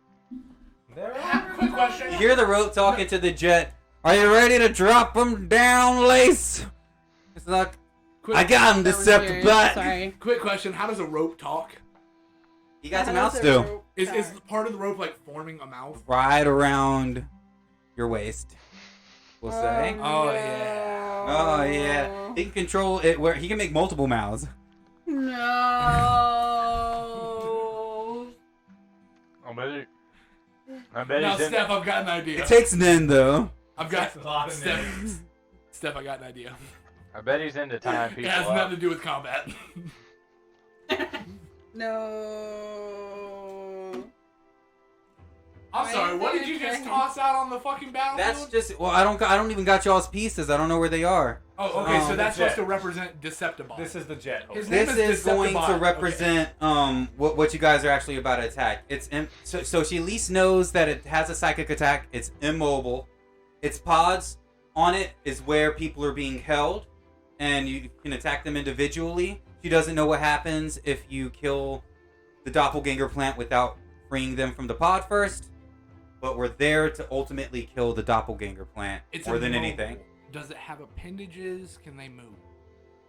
Quick question. You hear the rope talking to the jet. Are you ready to drop him down, Lace? It's like, I got him, Decepticon. Sorry. Quick question. How does a rope talk? You got How the mouth does a still. rope Is talk? part of the rope like forming a mouth? Right around your waist, we'll say. Oh, yeah. Oh yeah. He can control it where he can make multiple mouths. No. I bet Now, he's in. Steph, I've got an idea. It takes an end though. I've got a lot of Steph. Steph, I got an idea. I bet he's into tying It people has up. nothing to do with combat. No. I'm Why sorry. is What there did you a just dragon? toss out on the fucking battlefield? That's just well, I don't even got y'all's pieces. I don't know where they are. Oh, okay. So that's Jet. supposed to represent Decepticon. This is the jet. His name This is is going Decepticon. to Okay. represent what you guys are actually about to attack. So she at least knows that it has a psychic attack. It's immobile. Its pods on it is where people are being held, and you can attack them individually. She doesn't know what happens if you kill the doppelganger plant without freeing them from the pod first. But we're there to ultimately kill the doppelganger plant It's more than immobile. anything. Does it have appendages? Can they move?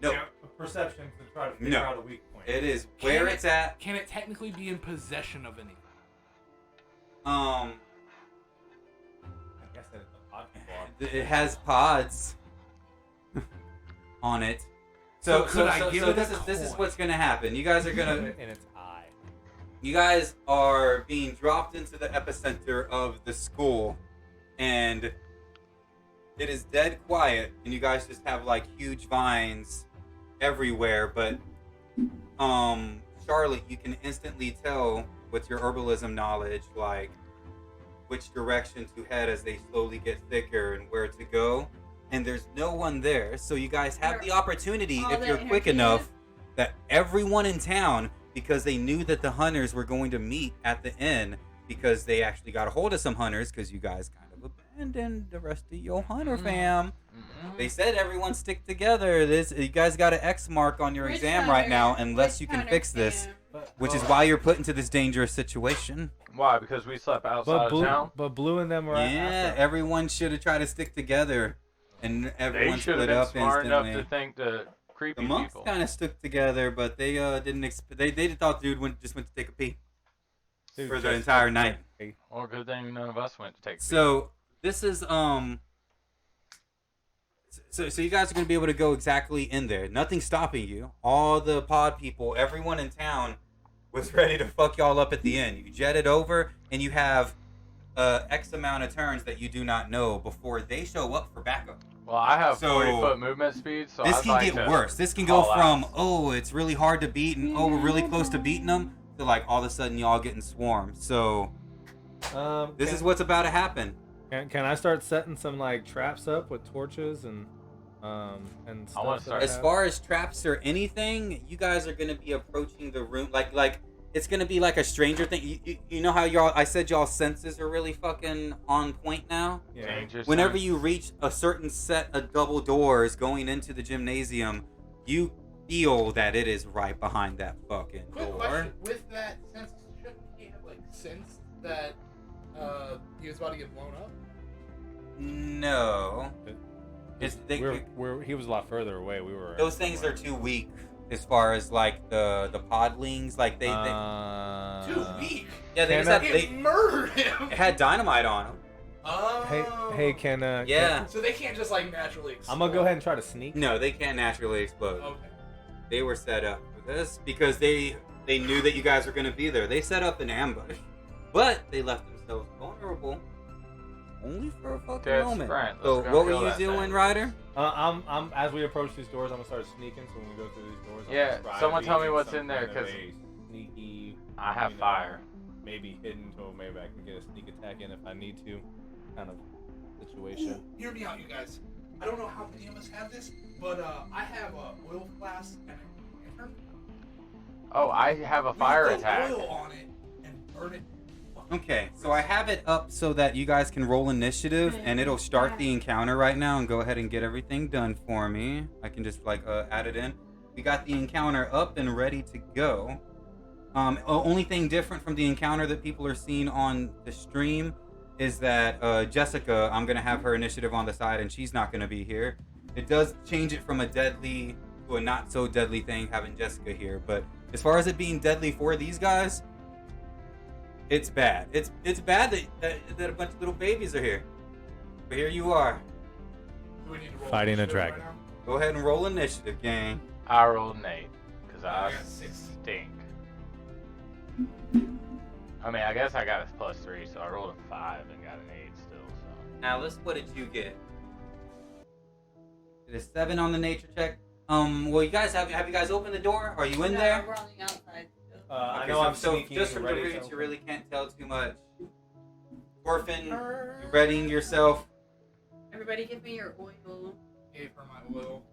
No, Yeah, a perception to try to figure No. out a weak point. it is where it's at. Can it technically be in possession of anything? I guess it's a pod block. It has pods on it. So could I give it a this is coin? what's gonna happen. You guys are gonna in its eye. you guys are being dropped into the epicenter of the school, and it is dead quiet, and you guys just have like huge vines everywhere. But Charlotte, you can instantly tell with your herbalism knowledge, like which direction to head as they slowly get thicker and where to go. And there's no one there, so you guys have the opportunity, All if that you're quick energy enough, is- that everyone in town, because they knew that the hunters were going to meet at the inn, because they actually got a hold of some hunters, because you guys kind of abandoned the rest of your hunter fam. They said everyone stick together. You guys got an X mark on your Which exam hunter? right now, unless Which you can hunter fix this, fam? which is why you're put into this dangerous situation. Why? Because we slept outside of town? But Blue and them were Yeah, after. everyone should have tried to stick together, and They everyone should have split been up smart enough instantly. to think the creepy The monks people. kind of stuck together, but they didn't. They thought dude just went to take a pee Dude, for the just- entire night. Well, good thing none of us went to take. a So this is So you guys are gonna be able to go exactly in there. Nothing's stopping you. All the pod people, everyone in town, was ready to fuck y'all up at the end. You jetted over, and you have X amount of turns that you do not know before they show up for backup. peek. Well, I have So, 40-foot movement speed, so This I'd can like get to worse. This can go call from out. it's really hard to beat, and we're really close to beating them, to like all of a sudden y'all getting swarmed. So this is what's about to happen. Can I start setting some like traps up with torches and stuff? wanna that start- As have? far as traps or anything, you guys are gonna be approaching the room like it's gonna be like a Stranger Thing. You know how I said y'all senses are really fucking on point now. Yeah. Danger Whenever signs. you reach a certain set of double doors going into the gymnasium, you feel that it is right behind that fucking Quick door. question. With that sense, shouldn't he have like sense that he was about to get blown up? No. He was a lot further away. We were. Those things are too weak as far as like the podlings. Like they Too weak. yeah, they Can just I- had, It they murdered him. it had dynamite on them. Oh. Hey, can Yeah. So they can't just like naturally. I'm gonna go ahead and try to sneak. No, they can't naturally explode. Okay. They were set up for this because they knew that you guys were going to be there. They set up an ambush, but they left themselves vulnerable only for a fucking That's moment. right. Let's So go what were kill you that doing, thing. Ryder? I'm as we approach these doors, I'm gonna start sneaking. So when we go through these doors, I'm Yeah, gonna try someone to tell be me what's some in there, kind of 'cause a sneaky. I have you know, fire. Maybe hidden, so maybe I can get a sneak attack in if I need to. Kind of situation. Ooh, hear me out, you guys. I don't know how many of us have this, but I have a oil flask and a lantern. Oh, I have a We fire put attack. oil on it and burn it. Okay, so I have it up so that you guys can roll initiative, and it'll start the encounter right now and go ahead and get everything done for me. I can just like add it in. We got the encounter up and ready to go. Only thing different from the encounter that people are seeing on the stream is that Jessica, I'm gonna have her initiative on the side, and she's not gonna be here. It does change it from a deadly to a not so deadly thing having Jessica here, but as far as it being deadly for these guys, it's bad. It's bad that a bunch of little babies are here. But here you are. Do we need to roll Fighting a initiative dragon. right now? Go ahead and roll initiative, gang. I rolled an 8 because I I got 6. stink. I mean, I guess I got a +3, so I rolled a 5 and got an 8 still. So. Alice, what did you get? Did a 7 on the nature check. Well, you guys have you guys opened the door? Are you in No, there? we're on the outside still. I Okay, know I'm so sneaking. just from the ready to roots, you open. really can't tell too much. Orphan, you readying yourself. Everybody give me your oil. Gave her my oil.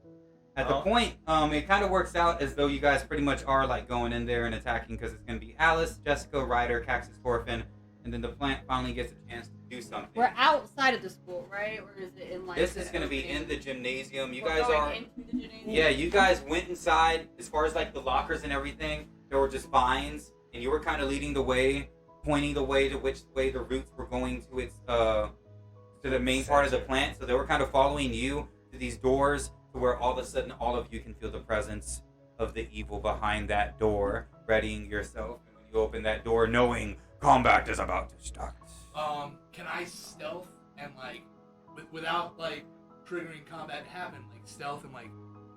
At the point, it kind of works out as though you guys pretty much are like going in there and attacking because it's going to be Alice, Jessica, Ryder, Kaxus, Orphan, and then the plant finally gets a chance to do something. We're outside of the school, right? Or is it in like? This the is going to be opening? in the gymnasium. You We're guys going are. into the gymnasium? Yeah, you guys went inside. As far as like the lockers and everything, there were just vines, and you were kind of leading the way, pointing the way to which way the roots were going to its to the main part of the plant. So they were kind of following you to these doors, to where all of a sudden all of you can feel the presence of the evil behind that door, readying yourself. And when you open that door, knowing combat is about to start. Can I stealth and like, without like triggering combat happen, like stealth and like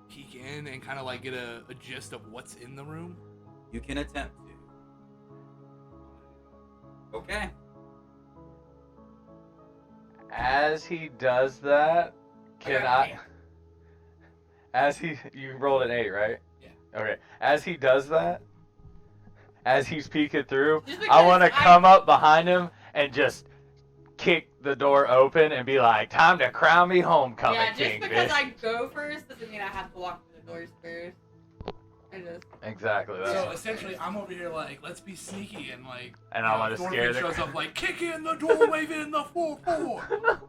peek in and kind of like get a gist of what's in the room? You can attempt to. Okay. As he does that, can I? You rolled an 8, right? Yeah. Okay. As he does that, as he's peeking through, Just I because want to come up behind him and just kick the door open and be like, "Time to crown me homecoming Yeah, just king, because bitch." I go first doesn't mean I have to walk through the doors first. I just. Exactly. That's So what- essentially, I'm over here like, let's be sneaky and like. And I want to Thorfinn scare the. shows up like, kick in the door, wave in the 4-4.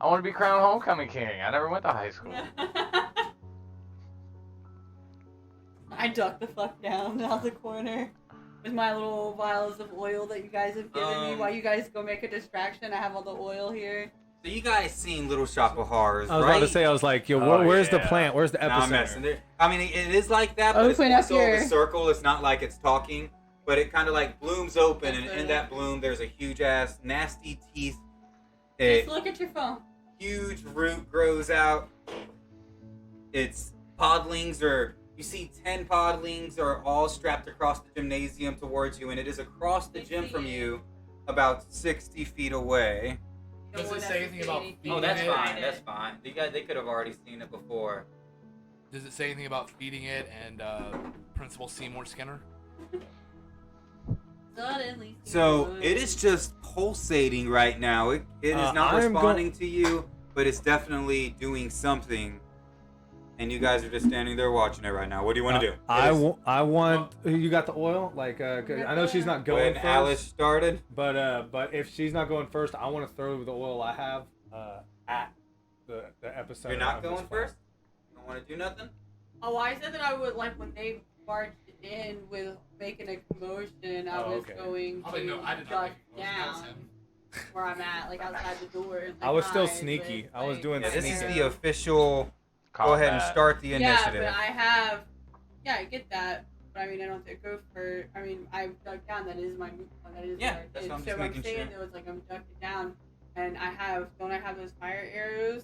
I want to be crowned homecoming king. I never went to high school. I duck the fuck down out the corner with my little vials of oil that you guys have given me. While you guys go make a distraction, I have all the oil here. So you guys seen Little Shop of Horrors, I was right? about to say, I was like, yo, Oh, where's the yeah. plant? Where's the No, I'm messing. epicenter? I mean, it is like that, but it's Open more up so of a your- circle. It's not like it's talking, but it kind of like blooms open, and Open. in that bloom, there's a huge ass, nasty teeth. Just A look at your phone. huge root grows out. Its podlings are. You see 10 podlings are all strapped across the gymnasium towards you, and it is across the gym from you, about 60 feet away. You don't Does it want say us to anything see about anything. feeding it? That's fine. They could have already seen it before. Does it say anything about feeding it and Principal Seymour Skinner? Suddenly. So it is just pulsating right now. It is not I'm responding to you, but it's definitely doing something. And you guys are just standing there watching it right now. What do you want to do? I want. You got the oil? Like, 'cause I know she's not going When first. Alice started, But if she's not going first, I want to throw the oil I have at the epicenter. you're not of this going plant. first? You don't want to do nothing? Oh, I said that I would like when they marched in with making a commotion. I Oh, was okay. going Oh, to wait, no, I did not duck think it was. That was down him. where I'm at, like outside the door. And, I was like, still hide sneaky. with, I was like, doing Yeah, my this is sneaking. the arrow. official. Go ahead and Combat. start the Yeah, initiative. but I have. Yeah, I get that. But I mean, I don't have to go for. I mean, I dug down. That is my move. That is Yeah, what I that's did. what I'm So just what I'm making saying sure. though is like I'm ducking down, and I have. Don't I have those fire arrows?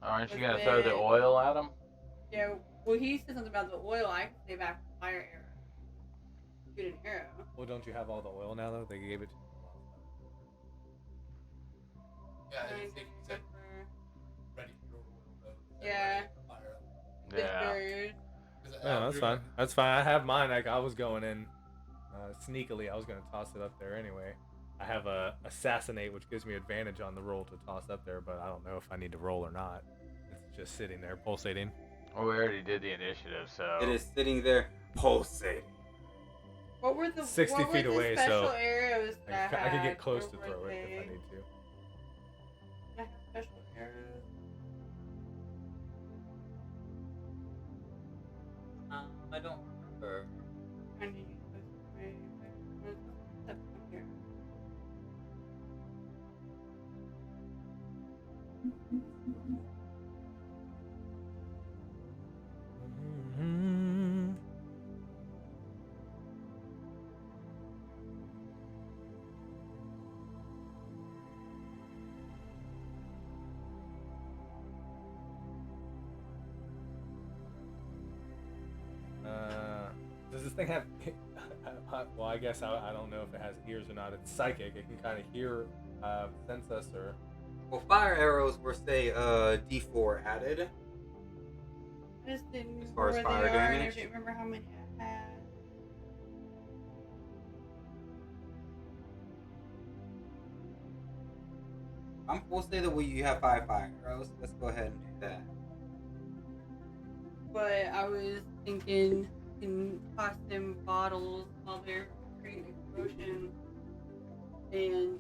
Aren't you With gonna throw the it. oil at him? Yeah. Well, he said something about the oil. I can stay back with fire arrow. Shoot an arrow. Well, don't you have all the oil now though? They gave it to you. Yeah, I Trying didn't to think he go said for ready to roll the oil, though. Yeah. Fire up. Yeah. Whispers. 'Cause, Yeah, that's you're fine. gonna- That's fine. I have mine. Like I was going in sneakily. I was gonna toss it up there anyway. I have a assassinate, which gives me advantage on the roll to toss up there, but I don't know if I need to roll or not. It's just sitting there pulsating. Well, we already did the initiative, so. It is sitting there pulsating. What were the 60 what feet were the away, special so arrows I that could had? get close What to were throw it if I they? need to. I have special arrows. I don't remember. Does this thing have? Well, I guess I don't know if it has ears or not. It's psychic. It can kind of hear, sense us, or. Well, fire arrows were say D4 added. I just didn't As far as remember fire where they are, and I damage? didn't remember how many I had. We'll say that you have 5 fire arrows. Let's go ahead and do that. But I was thinking in toss them bottles while they're creating a commotion, and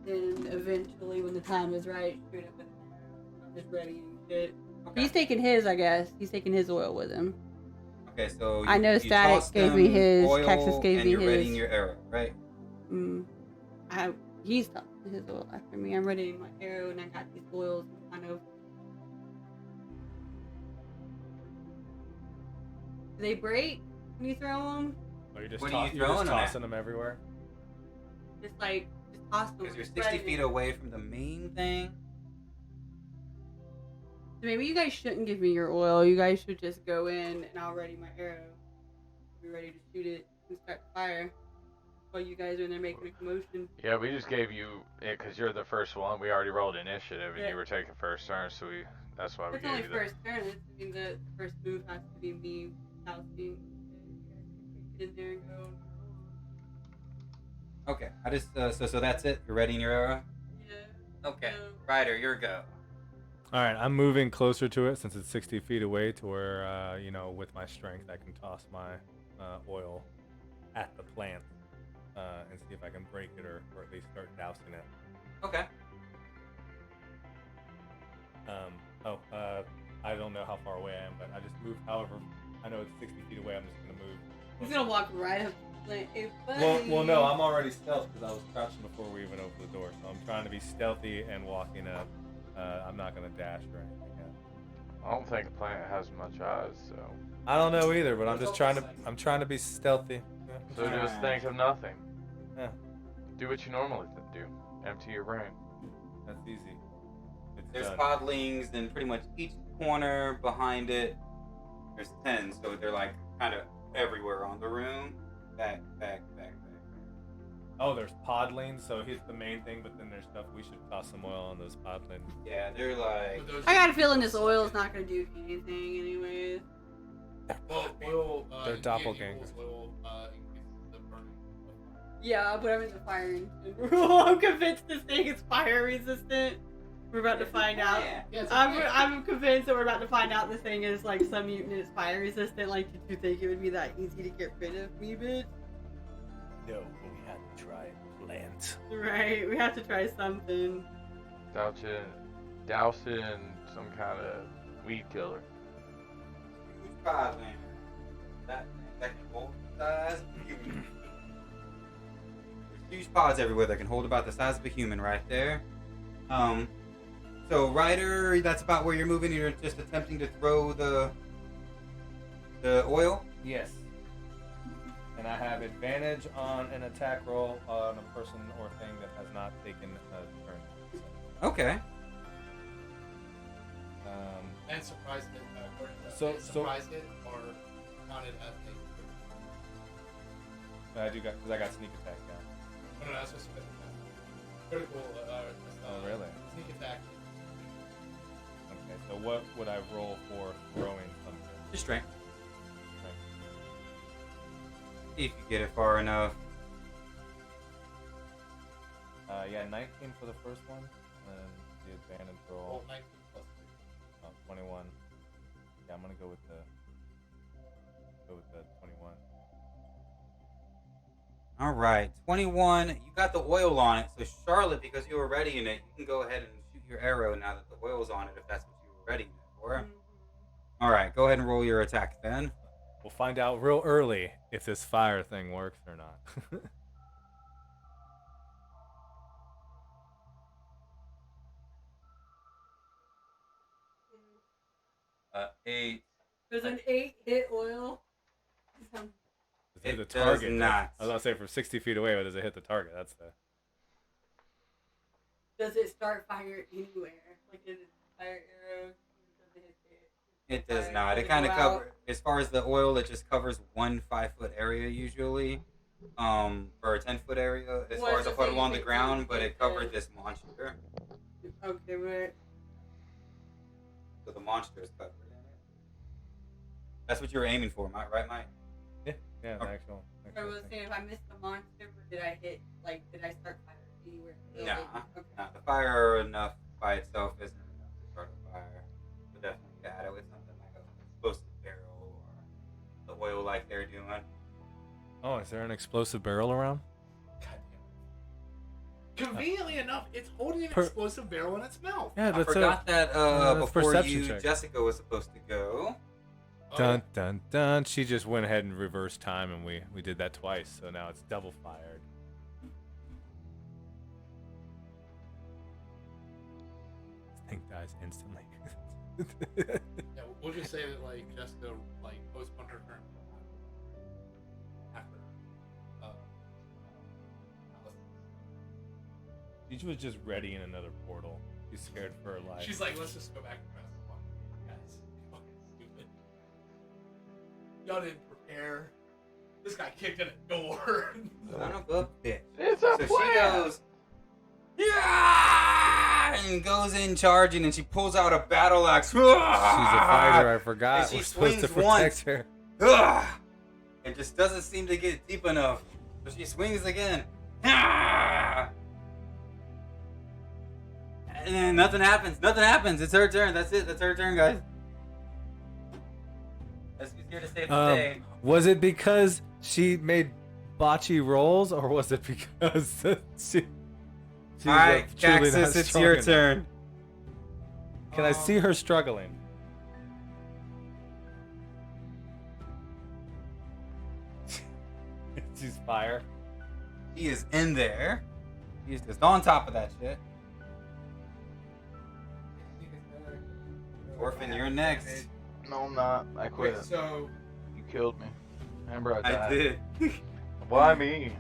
then eventually, when the time is right, shoot it with an arrow. I'm just ready and shit. Okay. He's taking his, I guess. He's taking his oil with him. Okay, so I know you Static toss gave me them his, oil, Kaxus gave and me you're his. readying your arrow, right? He's tossing his oil after me. I'm readying my arrow, and I got these oils kind of. Do they break when you throw them? Or you're just, What are you you're just throwing them at? tossing them everywhere. Just toss them. Because you're spread 60 it. feet away from the main thing. So maybe you guys shouldn't give me your oil. You guys should just go in, and I'll ready my arrow. Be ready to shoot it and start the fire. While you guys are in there making a commotion. Yeah, we just gave you it because you're the first one. We already rolled initiative, and Yeah. you were taking first turn, so that's why we It's gave only you first turn. It means the first move has to be me housing. You guys can get in there and go. Okay, I just so that's it. You're readying your arrow. Yeah. Okay, No. Ryder, your go. All right, I'm moving closer to it since it's 60 feet away to where, with my strength, I can toss my oil at the plant and see if I can break it or at least start dousing it. Okay. I don't know how far away I am, but I just moved. However, I know it's 60 feet away. I'm just gonna move. He's gonna walk right up to the plant. Hey, Well, no, I'm already stealth because I was crouching before we even opened the door. So I'm trying to be stealthy and walking up. I'm not gonna dash or anything yet. I don't think a plant has much eyes, so I don't know either, but I'm just trying to. I'm trying to be stealthy. so just think of nothing. Yeah, Do what you normally do. Empty your brain. that's easy. It's There's done. podlings in pretty much each corner behind it. There's 10, so they're like kind of everywhere on the room. Back. Oh, there's podlings, so here's the main thing, but then there's stuff we should toss some oil on those podlings. Yeah, they're like. I got a feeling this oil is not gonna do anything, anyways. Well, oil, They're in doppelgangers. Oil, increases the burning. Yeah, but I'm in the firing rule. I'm convinced this thing is fire resistant. We're about to find out. Yeah. Yeah, it's I'm convinced that we're about to find out this thing is like some mutant and it's fire resistant. Like, did you think it would be that easy to get rid of me, bitch? No, we had to try plant. Right, we have to try something. Douse it in some kind of weed killer. Huge podling. That can hold the size of a human. There's huge pods everywhere that can hold about the size of a human right there. So Ryder, that's about where you're moving. You're just attempting to throw the oil. Yes. And I have advantage on an attack roll on a person or thing that has not taken a turn. Okay. And surprise hit. So- Surprise hit or counted as a. I do got because I got sneak attack down. No, that's just critical. Oh, really? Sneak attack. Okay, so what would I roll for throwing something? Just strength. See if you get it far enough. Yeah, 19 for the first one, and the advantage roll, Roll 19 plus 21. Yeah, I'm gonna go with the 21. All right, 21. You got the oil on it, so Charlotte, because you were readying it, you can go ahead and shoot your arrow now that the oil's on it, if that's what you were readying it for. All right, go ahead and roll your attack then. We'll find out real early if this fire thing works or not. 8. Does an 8 hit oil? Does It hit the does target? not. I was gonna say from 60 feet away, but does it hit the target? That's the. Does it start fire anywhere? Like, is it fire arrow? Does it hit it? It does Fire- not. does It kind of go out? covers, as far as the oil, it just covers 1 5-foot area usually, or a 10-foot area as Well, far it's as a the same puddle on the thing, ground, but it covered yeah. this monster. Okay, but So the monster is covered in it. That's what you were aiming for, right, Mike? Yeah, the Okay. actual. I was saying if I missed the monster, did I hit, like, did I start fire anywhere? Nah, Okay. nah, the fire enough by itself isn't enough to start a fire. But definitely add it with something like an explosive barrel or the oil like they're doing. Oh, is there an explosive barrel around? Conveniently enough, it's holding an Per- explosive barrel in its mouth. Yeah, I that's forgot that that's before perception you, check. Jessica was supposed to go. Dun dun dun. She just went ahead and reversed time, and we did that twice, so now it's double fired. This thing dies instantly. Yeah, we'll just say that like Jessica like postponed her turn after. She was just ready in another portal. She's scared for her life. She's like, let's just go back and press the button. Guys, fucking stupid. Y'all didn't prepare. This guy kicked in a door. Son of a bitch. It's a So plan. she goes, yeah, and goes in charging, and she pulls out a battle axe. She's a fighter. I forgot. And she We're supposed to swings protect once. her. It just doesn't seem to get deep enough. So she swings again. Ah! And then nothing happens. Nothing happens. It's her turn. That's it. That's her turn, guys. That's who's here to save the day. Was it because she made botchy rolls, or was it because she? All right, truly not Kaxus, it's strong your enough? turn. Can I see her struggling? She's fire. He is in there. He's just on top of that shit. Orphan, you're next. No, I'm not. I quit. Wait, so You killed me. Remember I died. I did. Why me?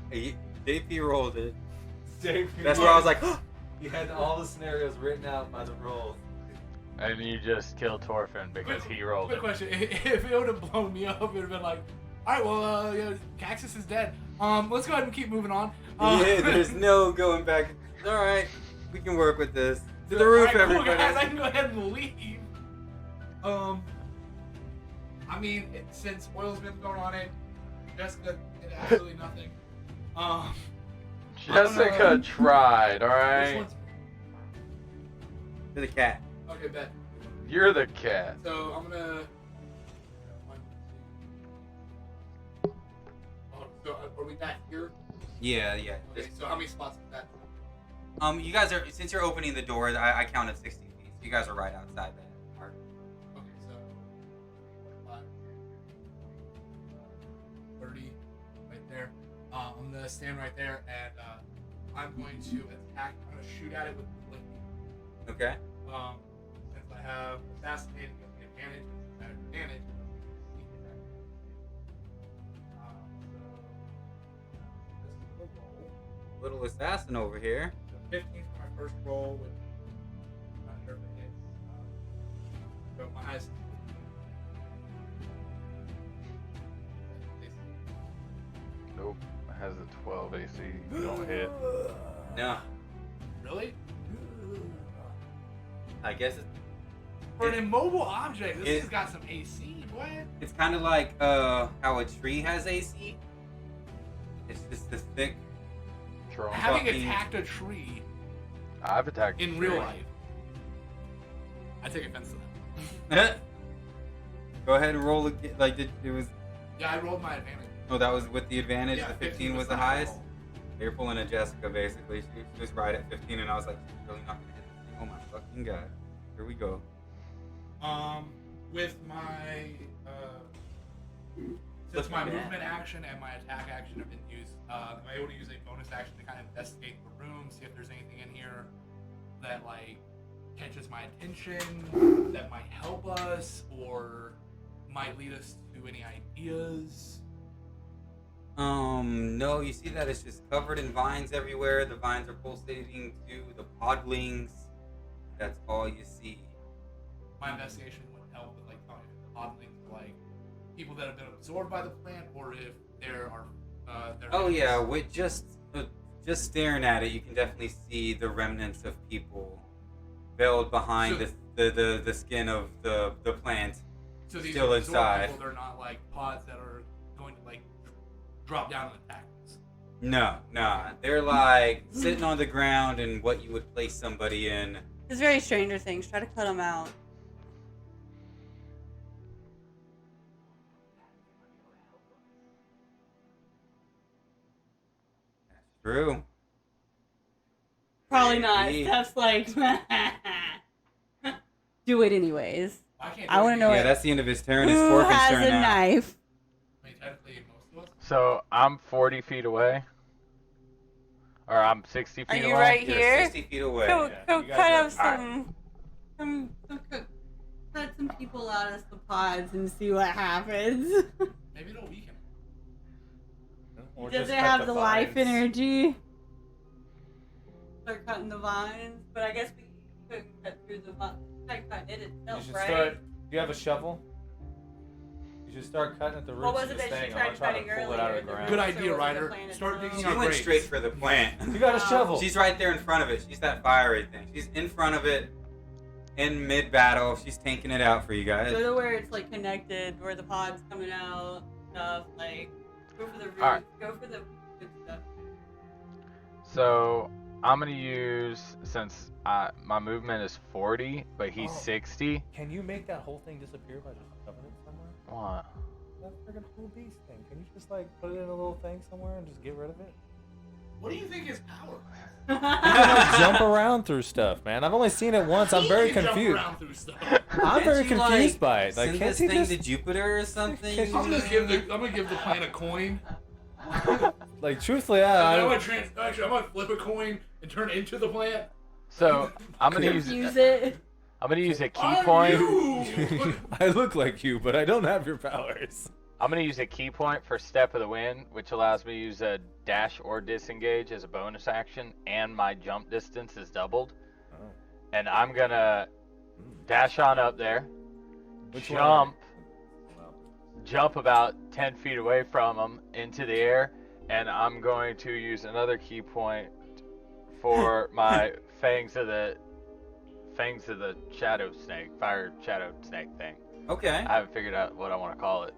JP rolled it. JP That's where I was like, You had all the scenarios written out by the rolls. And you just killed Torfin because he rolled quick it. question: if it would have blown me up, it would have been like, all right, well, yeah, Kaxus is dead. Let's go ahead and keep moving on. yeah, there's no going back. All right, we can work with this. To the roof, All right, cool, everybody. guys, I can go ahead and leave. I mean, since oil's been thrown on it, Jessica did absolutely nothing. Jessica tried, Which alright? one's To the cat. okay? Bet. You're the cat. So I'm gonna. Oh, so are we back here? Yeah, yeah. Okay, so how many spots is that? You guys are, since you're opening the door, I counted 60 feet. So you guys are right outside that mark. Okay, so 30 right there. I'm gonna stand right there and I'm going to attack. I'm gonna shoot at it with the blinking. Okay. Since I have assassinating with the advantage, that advantage. Sneak attack. So this is the roll. Little assassin over here. So 15 for my first roll, which I'm not sure if it hits. So my highest. Nope. It has a 12 AC. You don't hit. No. Really? I guess it's, For an immobile object, this It- has got some AC. What? it's kind of like how a tree has AC. It's just this thick. True. Having fucking- attacked a tree I've attacked in a real tree. life, I take offense to that. Go ahead and roll again. Like it was. Yeah, I rolled my advantage. Oh, that was with the advantage. Yeah, The 15 was the my highest. roll. You're pulling a Jessica basically. She was right at 15, and I was like, she's really not gonna hit this thing. Oh my fucking god. Here we go. With my since my movement action and my attack action have been used, am I able to use a bonus action to kind of investigate the room, see if there's anything in here that like can catches my attention that might help us or might lead us to any ideas? No, you see that it's just covered in vines everywhere. The vines are pulsating to the podlings. That's all you see. My investigation would help with like telling if the podlings are like people that have been absorbed by the plant or if there are Oh yeah, with just staring at it, you can definitely see the remnants of people veiled behind the skin of the plant. So these still are absorbed inside. people, they're not like pods that are going to like drop down and attack us. No, they're like sitting on the ground in what you would place somebody in. It's very Stranger Things. Try to cut them out. True. Probably not. Maybe. Steph's like, do it anyways. I want to know Yeah, that's the end of his turn. His who Scorpion's has turn a now. knife. I mean, technically, most of us. So I'm 40 feet away. Or I'm 60 Are feet you away. right You're here? 60 feet away. Go, Yeah, go you guys cut are- up some cut some people out of some pods and see what happens. Maybe it'll weaken. Or Does just it cut have the life vines. energy? Start cutting the vines, but I guess we couldn't cut through the vines. Like cut it You itself, should right? start. Do you have a shovel? You should start cutting at the roots What was of it this that she thing. I'm tried gonna try to cutting pull it out of earlier? the ground. Good So idea, was it Ryder. the plant Start itself? digging She your went graves. straight for the plant. You got a shovel. She's right there in front of it. She's that fiery thing. She's in front of it in mid-battle. She's tanking it out for you guys. Go to where it's like connected, where the pod's coming out, stuff like. Go for the roots. Alright. Go for the good stuff. So I'm gonna use, since my movement is 40, but he's Oh. 60. Can you make that whole thing disappear by just shoving it somewhere? What? That friggin' whole beast thing. Can you just like put it in a little thing somewhere and just get rid of it? What do you think is power? You can like jump around through stuff, man. I've only seen it once. I'm very He can jump confused. around through stuff. I'm Can't very you, confused by it. Like, send can't this you thing just to Jupiter or something? I'm gonna give the plant a coin. like truthfully, I'm I gonna flip a coin and turn it into the plant. So I'm gonna Use use it. I'm gonna use a key I'm point. you. I look like you, but I don't have your powers. I'm gonna use a key point for Step of the Wind, which allows me to use a dash or disengage as a bonus action, and my jump distance is doubled. Oh. And I'm gonna dash on up there, Which jump, Well, jump about 10 feet away from him into the air, and I'm going to use another key point for my fangs of the shadow snake, fire shadow snake thing. Okay. I haven't figured out what I want to call it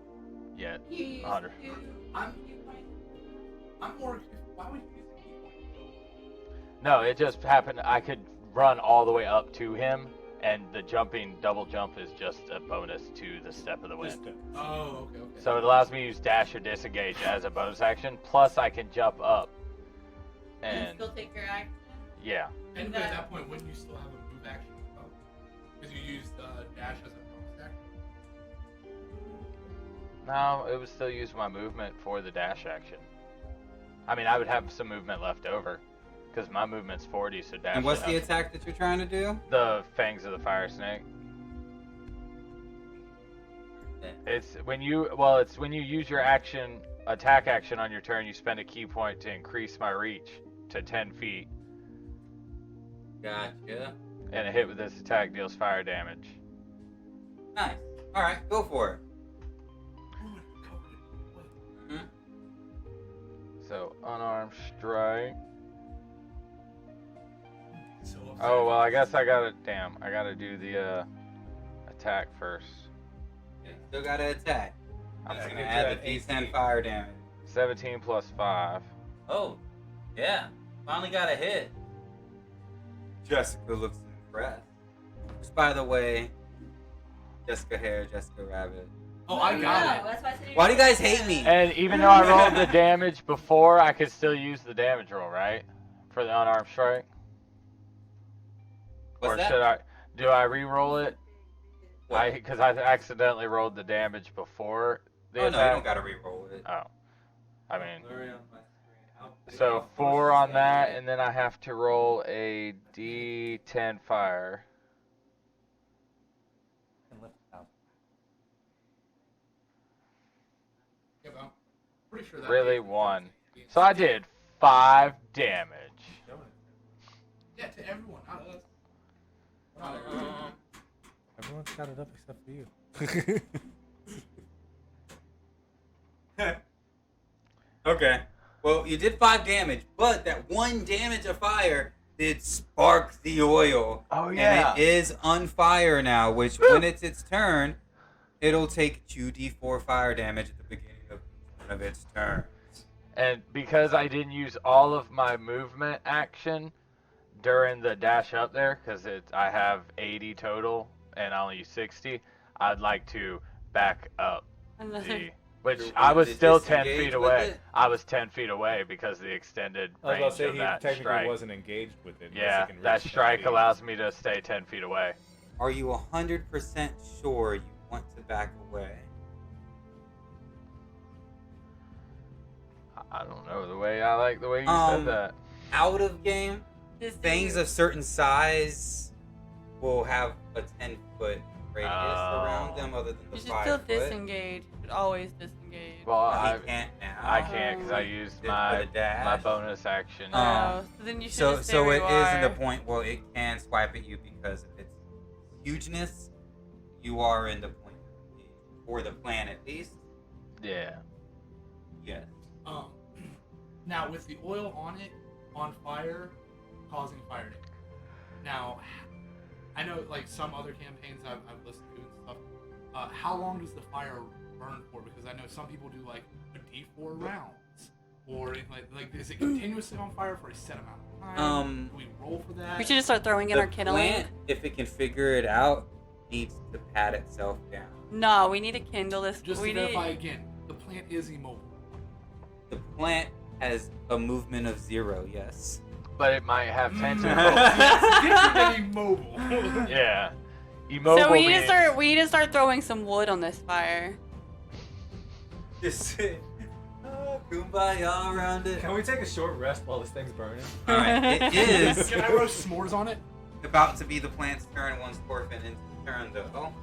yet. You used 100. to- I'm more. Why would you use a key point? No, it just happened. I could run all the way up to him, and the double jump is just a bonus to the Step of the Wind. Oh, okay. So it allows me to use dash or disengage as a bonus action. Plus, I can jump up. and And still take your action. yeah, And at that point, wouldn't you still have a move action as well? Because you used dash as a bonus action. no, it would still use my movement for the dash action. I mean, I would have some movement left over, because my movement's 40, so dash. And what's would the have- attack that you're trying to do? The fangs of the fire snake. It's when you use your attack action on your turn, you spend a key point to increase my reach to 10 feet, Gotcha. and a hit with this attack deals fire damage. Nice. All right, go for it. Mhm. So unarmed strike. So Oh well, I guess I gotta do the attack first. Yeah, still gotta attack. I'm That's Yeah, gonna get add you the at D10 18. fire damage. 17 plus 5. Oh, yeah. Finally got a hit. Jessica looks impressed. Which, by the way, Jessica Hare, Jessica Rabbit. Oh, I got it. That's why I said Why do you guys hate me? And even though I rolled the damage before, I could still use the damage roll, right? For the unarmed strike? What's or that? do I re-roll it? What? Because I accidentally rolled the damage before the Oh, no, you attack. don't gotta re-roll it. Oh. I mean, so 4 on that, and then I have to roll a D10 fire. because I'm pretty sure that Really made 1. 13. So I did 5 damage. Yeah, to everyone, not us. Everyone's got it up except for you. Okay. Well, you did 5 damage, but that 1 damage of fire did spark the oil. Oh, yeah. And it is on fire now, which when it's its turn, it'll take 2d4 fire damage at the beginning of one of its turns. And because I didn't use all of my movement action during the dash up there, because I have 80 total and I only use 60, I'd like to back up the... Which You're I was willing to still 10 disengage feet with away. it? I was 10 feet away because of the extended I was about range to say of he that technically strike. wasn't engaged with it. Yeah, unless he can that reach strike 90. allows me to stay 10 feet away. Are you 100% sure you want to back away? I don't know the way the way you said that. Out of game, things of certain size will have a 10-foot radius around them other than the You should 5 still foot. disengage. You should always disengage. Well, I can't now. I can't because I used Did my put a dash. my bonus action. Oh, so then you should So just stay where it you is in the are. point where it can swipe at you because of its hugeness. You are in the point for the plan at least. Yeah. Yes. Now with the oil on it, on fire, causing fire damage. Now, I know like some other campaigns I've listened to and stuff. How long does the fire burn for? Because I know some people do like a D4 rounds, or like is it continuously on fire for a set amount of time? Do we roll for that? We should just start throwing in The our kindling. plant, if it can figure it out, needs to pat itself down. No, we need to kindle this. Just we to verify need... again, the plant is immobile. The plant has a movement of 0, yes. But it might have tentacles. That's different than immobile. Yeah. Immobile So we need to means- start. We need to start throwing some wood on this fire. Just kumbaya around it. Can we take a short rest while this thing's burning? Alright, it is Can I roast s'mores on it? about to be the plant's turn once Torfin ends his turn though.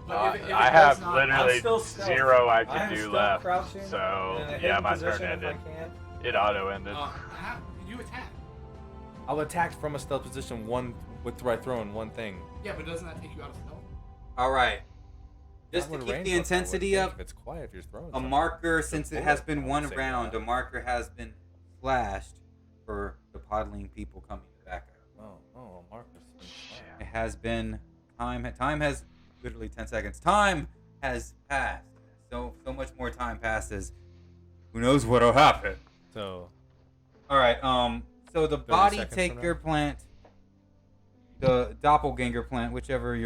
But if it I does have not- literally I'm still stealth. 0 I I can am do still left. crouching So, in a yeah, hidden my turn position if I ended. can. It auto-ended. How did you attack? I'll attack from a stealth position by throwing one thing. Yeah, but doesn't that take you out of stealth? Alright. Just Not to when keep range the weapon, I would intensity think. up, If it's quiet, if you're throwing a something. marker, since it has been bullet, I one would say round, that. a marker has been flashed for the podling people coming back up. Oh, Marcus. It has been time has literally 10 seconds. Time has passed. So much more time passes. Who knows what'll happen? So, All right. So the 30 body seconds from taker plant, the doppelganger plant, whichever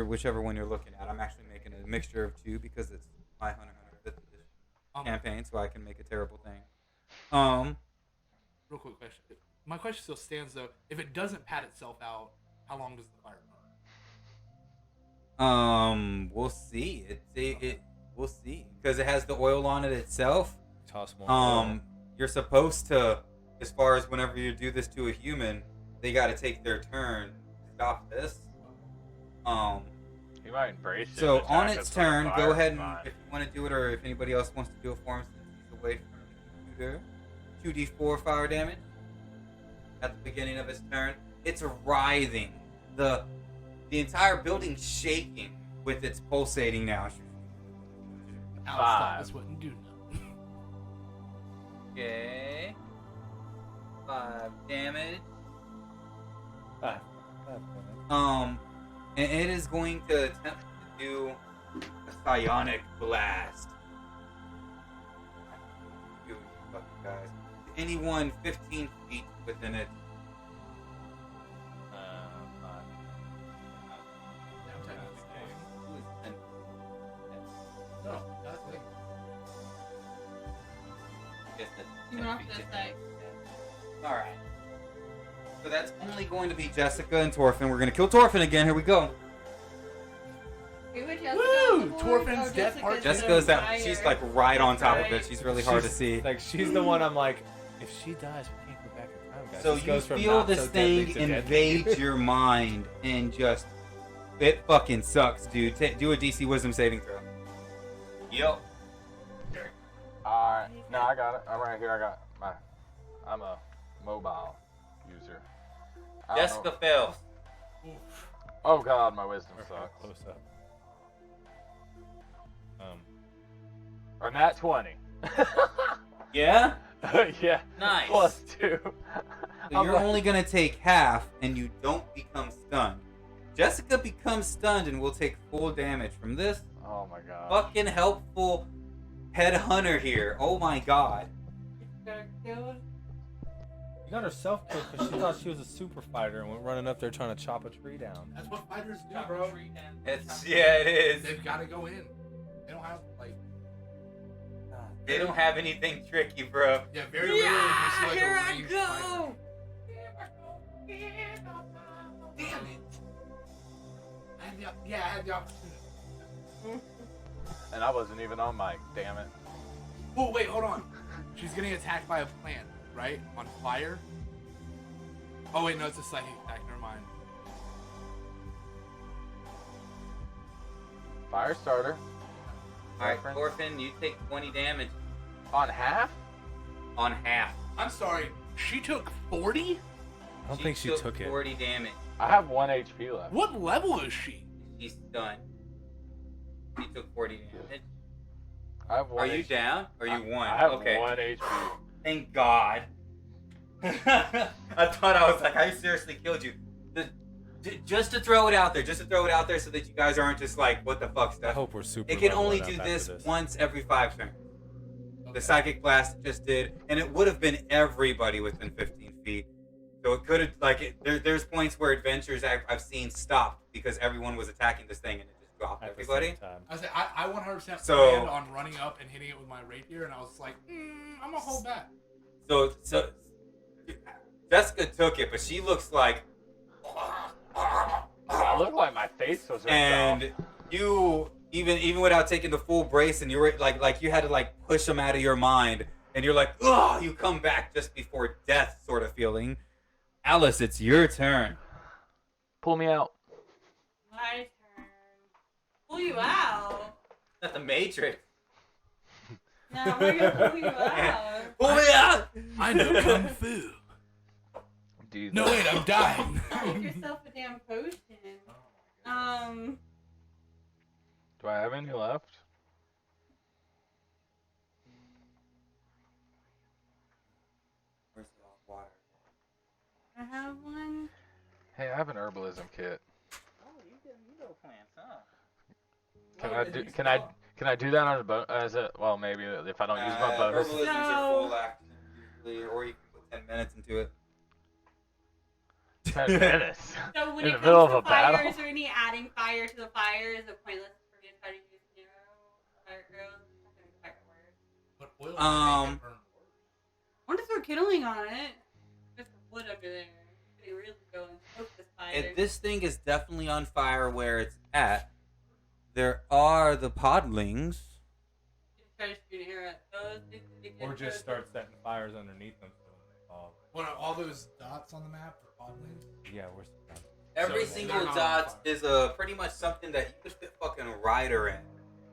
one you're looking at. I'm actually making a mixture of 2 because it's my HunterXHunter 5th edition campaign, so I can make a terrible thing. Real quick question. My question still stands though. If it doesn't pat itself out, how long does the fire burn? We'll see. We'll see because it has the oil on it itself. toss more. You're supposed to, as far as whenever you do this to a human, they got to take their turn to stop this. He might embrace it. So and on attack its us with a turn, fire go ahead and mine. if you want to do it, or if anybody else wants to do it for him, since he's away from the computer, 2d4 fire damage at the beginning of his turn. It's writhing. The entire building's shaking with its pulsating now. Alice wouldn't do nothing. Okay. 5 damage. And it is going to attempt to do a psionic blast. You fucking guys. Anyone 15 feet within it. No, that's it. You went off to the side. Alright. So that's only going to be Jessica and Torfin. We're going to kill Torfin again. Here we go. Woo! Torfin's death part. Jessica's that she's like right on top of it. She's really hard to see. Like, she's the one I'm like, if she dies, we can't go back in time, guys. So This you goes from feel not this so deadly thing to deadly. invade your mind and just it fucking sucks, dude. Do a DC Wisdom saving throw. Yep. Alright. No, I got it. I'm right here. I'm a mobile user. I don't Jessica know. fails. Oof. Oh god, my wisdom Or sucks. close up. Or nat 20. Yeah? Yeah. Nice. +2. So you're only gonna take half, and you don't become stunned. Jessica becomes stunned and will take full damage from this Oh my god. fucking helpful headhunter here. Oh my god. Got killed. You got herself killed because she thought she was a super fighter and went running up there trying to chop a tree down. That's what fighters do, bro. Yeah, it is. They've got to go in. They don't have like. They don't have anything tricky, bro. Yeah, very rarely do you see like Here a I ranged go. fighter. Damn it! I had the opportunity. And I wasn't even on mic, damn it. Oh wait, hold on. She's getting attacked by a plant, right? On fire. Oh wait, no, it's a psychic attack. Never mind. Fire starter. Alright, Reference. Orphan, you take 20 damage On half? on half. I'm sorry. She took 40. I don't think she took it. 40 damage. I have 1 HP left. What level is she? She's stunned. She took 40 damage. I have 1 Are you HP. down? Or you won? I have Okay. 1 HP. Thank God. I thought I was like, I seriously killed you. Just to throw it out there, so that you guys aren't just like, what the fuck I stuff. hope we're super. It can leveling only up do after this once every 5 turns. The psychic blast just did, and it would have been everybody within 15 feet. So it could have, like, there's points where adventures I've seen stopped because everyone was attacking this thing and it just dropped At the everybody. same time. I said I 100% So- planned on running up and hitting it with my rapier, and I was like, I'm gonna hold back. So Jessica took it, but she looks like, I look like my face was ripped and off. you even without taking the full brace, and you were like you had to like push them out of your mind, and you're like, oh, you come back just before death, sort of feeling. Alice, it's your turn. Pull me out. My turn. Pull you out. Not the Matrix. No, we're gonna pull you out. Pull me out. I know kung fu. Dude, No wait, I'm dying. Make yourself a damn potion. Do I have any left? I have one. Hey, I have an herbalism kit. Oh, you know plants, huh? Can I do that on as a well maybe if I don't use my bonus. Herbalisms are full action usually, or you can put 10 minutes into it. 10 minutes. So when In it the comes middle of to a battle? fires or any adding fire to the fire, is it pointless for me to try to use fire arrows? But oil Um, make it burn worse. I want to throw kindling on it. There's some wood under there. Could really go and poke this fire. If this thing is definitely on fire where it's at, there are the podlings. You can try to shoot an arrow at those. They can Or just throw- start setting fires underneath them. So when they fall. What are all those dots on the map for oddlings? Yeah, we're. Every So single they're not on dot fire. is pretty much something that you could fit fucking Ryder in.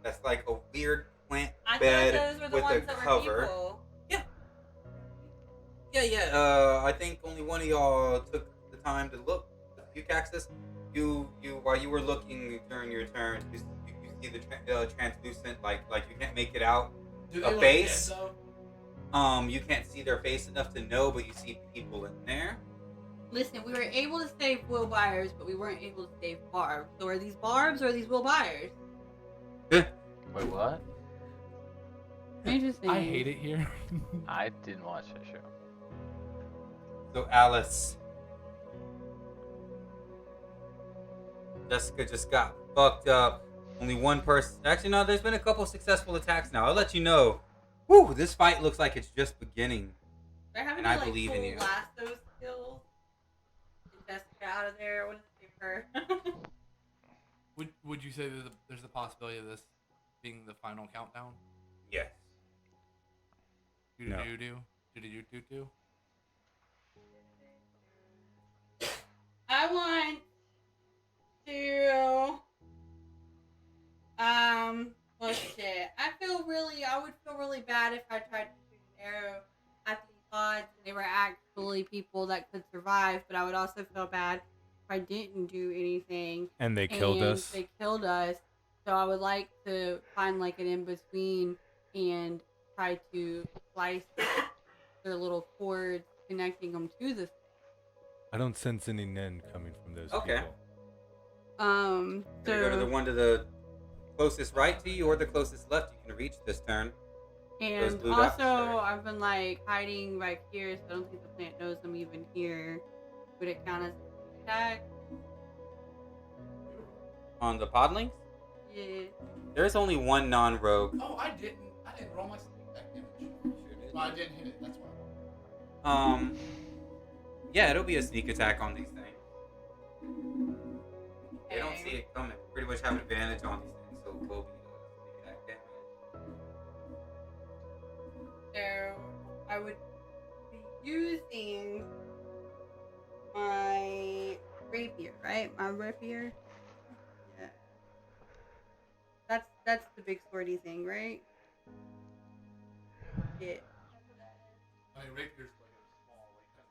That's like a weird plant I bed thought those were the with a ones that cover. were people. Yeah. I think only one of y'all took the time to look. You, Kaxus, you while you were looking during your turn, you see the translucent, like you can't make it out. Do A look base? dead, though? You can't see their face enough to know, but you see people in there. Listen, we were able to save Will Byers, but we weren't able to save Barb. So are these Barbs or are these Will Byers? Wait, what? Interesting. I hate it here. I didn't watch that show. So Alice, Jessica just got fucked up. Only one person. Actually, no. There's been a couple successful attacks now. I'll let you know. Whew, this fight looks like it's just beginning. They're having And I to, like, believe in pull you. lasso skills. Get Jessica out of there. What is it for? Would you say that there's a possibility of this being the final countdown? Yes. Do No. do do do do do do. I want to well shit. I would feel really really bad if I tried to shoot an arrow at these pods and they were actually people that could survive, but I would also feel bad if I didn't do anything And they killed and us. they killed us. So I would like to find like an in between and try to slice their little cords, connecting them to the thing. I don't sense any Nen coming from those Okay. people. Gonna go to the one to the closest right to you or the closest left you can reach this turn. Those And blue dots also, there. I've been like hiding back here, so I don't think the plant knows I'm even here. Would it count as an attack? On the podlings, Yeah. there's only one non-rogue. Oh, I didn't roll my sneak attack damage. Well, I didn't hit it. That's why. Yeah, it'll be a sneak attack on these things. They don't see it coming. Pretty much have an advantage on these things, so it will be a sneak attack damage. So I would be using my rapier, right? My rapier. Yeah. That's the big swordy thing, right? Yeah. I mean, rapier's like a small, like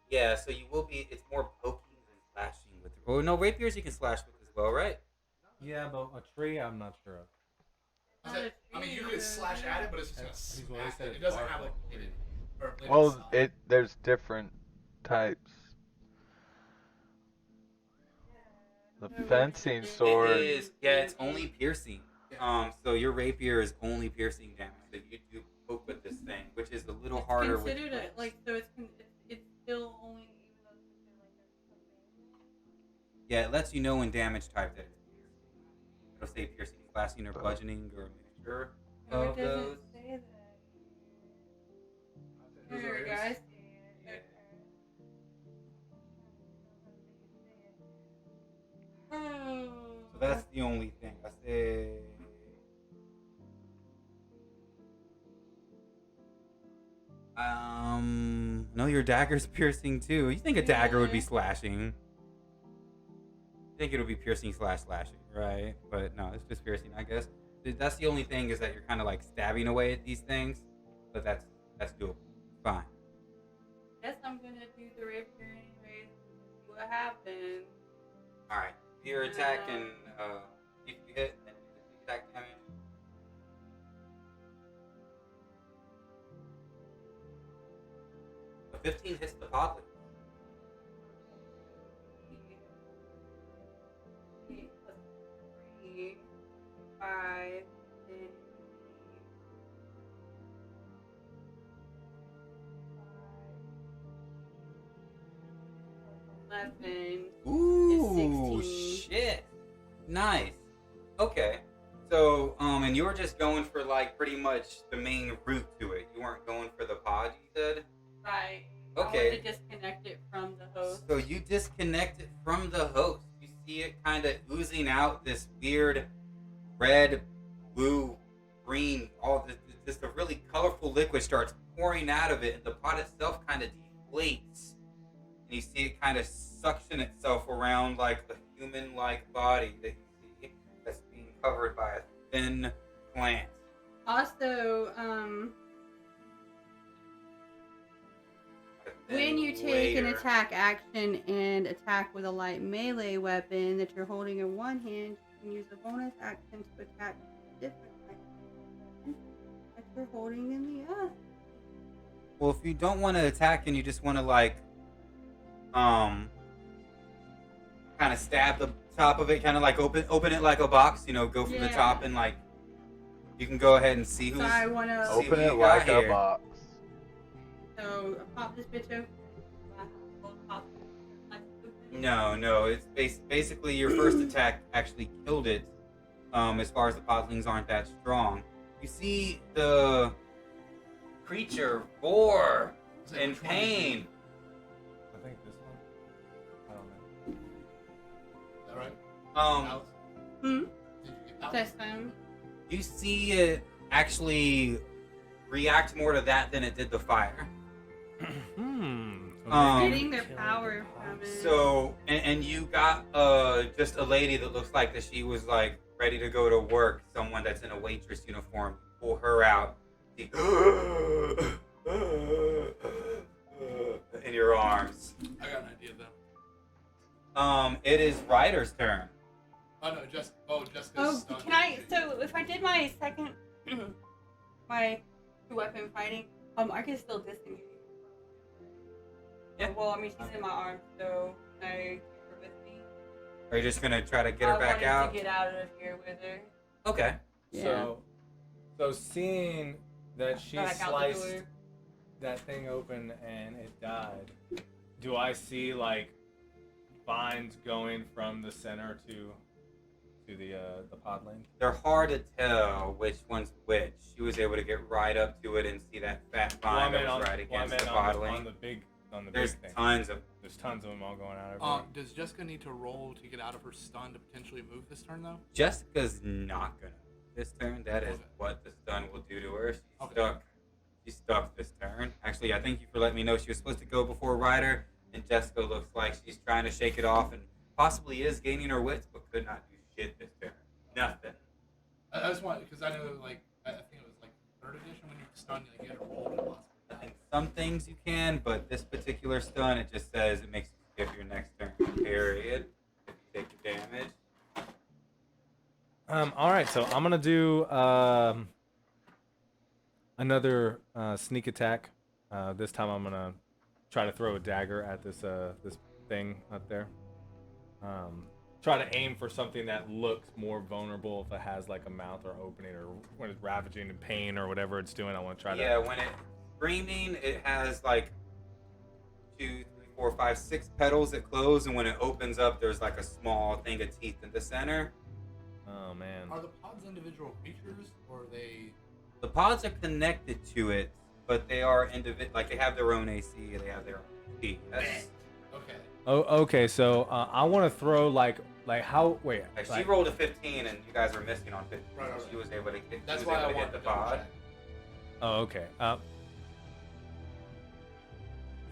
Yeah, so you will be. It's more poking than slashing with. Oh no, rapiers you can slash with as well, right? Yeah, but a tree, I'm not sure of. I mean, you could slash at it, but it's just gonna He's always smack said it. it's It doesn't dark have like one. bladed or bladed Well, side. there's different types. The fencing sword. It is. Yeah, it's only piercing. So your rapier is only piercing damage. So you do poke with this thing, which is a little harder. It's with considered close. so it's still only even though it's considered like Yeah, it lets you know in damage type that it's piercing. It'll say piercing, slashing, or bludgeoning, or a mixture no, of it doesn't those. say that. Here we go. I see it. Okay. So that's the only thing. I say. No, your dagger's piercing too. You think a dagger would be Yeah. slashing? You think it'll be piercing slash slashing, right? But no, it's just piercing, I guess. That's the only thing is that you're kind of like stabbing away at these things, but that's doable. Fine. Guess I'm gonna do the rapier anyways. See what happens. All right. Your attack and if you hit, then do the sneak attack damage. A 15 hits the podlet. 8 plus 3, 5, 10, 11. Ooh, 16. shit. Nice. Okay. So, and you were just going for like pretty much the main route to it. You weren't going for the pod, you said? Right. Okay. I want to disconnect it from the host. So you disconnect it from the host. You see it kind of oozing out this weird red, blue, green, all this, just a really colorful liquid starts pouring out of it, and the pod itself kind of deflates. And you see it kind of suction itself around like a human-like body that you see that's being covered by a thin plant. Also, A thin when you take an layer. attack action and attack with a light melee weapon that you're holding in one hand, you can use a bonus action to attack a different light melee weapon that you're holding in the other. Well, if you don't want to attack and you just want to like, kind of stab the top of it, kind of like open it like a box, you know, go from the Yeah. top and like, you can go ahead and see who's. So I want to. See Open what it you got like a here. box. So pop this bitch open. No, it's basically your first attack actually killed it. As far as the podlings aren't that strong, you see the creature roar Is that in which one is pain. I think this one. I don't know. Is that right? Um, Alex? Hmm? Did you get that Test one? them. you see it actually react more to that than it did the fire. Getting their power from it. So, and you got just a lady that looks like that she was like ready to go to work. Someone that's in a waitress uniform pull her out. In your arms. I got an idea though. It is Ryder's turn. Oh no, Jessica's Oh, stunned. can I? So if I did my second, my two-weapon fighting, I can still disengage. Yeah. Well, I mean, she's in my arms, so can I keep her with me? Are you just gonna try to get her back I out? wanted to get out of here with her. Okay. So seeing that she Back out the sliced door. that thing open and it died, do I see like vines going from the center to the pod lane? They're hard to tell which one's which. She was able to get right up to it and see that fat vine that was right against the pod lane. on the big There's thing. tons of. There's tons of them all going out everywhere. Does Jessica need to roll to get out of her stun to potentially move this turn though? Jessica's not gonna move this turn. That is Okay. what the stun will do to her. She's Okay. stuck. She's stuck this turn. Actually, I thank you for letting me know she was supposed to go before Ryder, and Jessica looks like she's trying to shake it off and possibly is gaining her wits, but could not do shit this turn. Nothing. I just want because I know like I think it was like third edition when you were stunned, like you had to roll and possibly And some things you can, but this particular stun, it just says it makes you skip your next turn. Period. If you take the damage. All right, so I'm gonna do another sneak attack. This time I'm gonna try to throw a dagger at this this thing up there. Try to aim for something that looks more vulnerable if it has like a mouth or opening or when it's ravaging in pain or whatever it's doing. I want to try to. Yeah, when it's screaming, it has like 2, 3, 4, 5, 6 petals that close, and when it opens up, there's like a small thing of teeth in the center. Oh man. Are the pods individual creatures or are they? The pods are connected to it, but they are individual. Like they have their own AC, they have their own HP. That's, Okay. Oh, okay. So I want to throw like how? Wait. like she like- rolled a 15, and you guys were missing on 15. Right. She was able to get. That's she was why I able to wanted get to the pod. check. Oh, okay.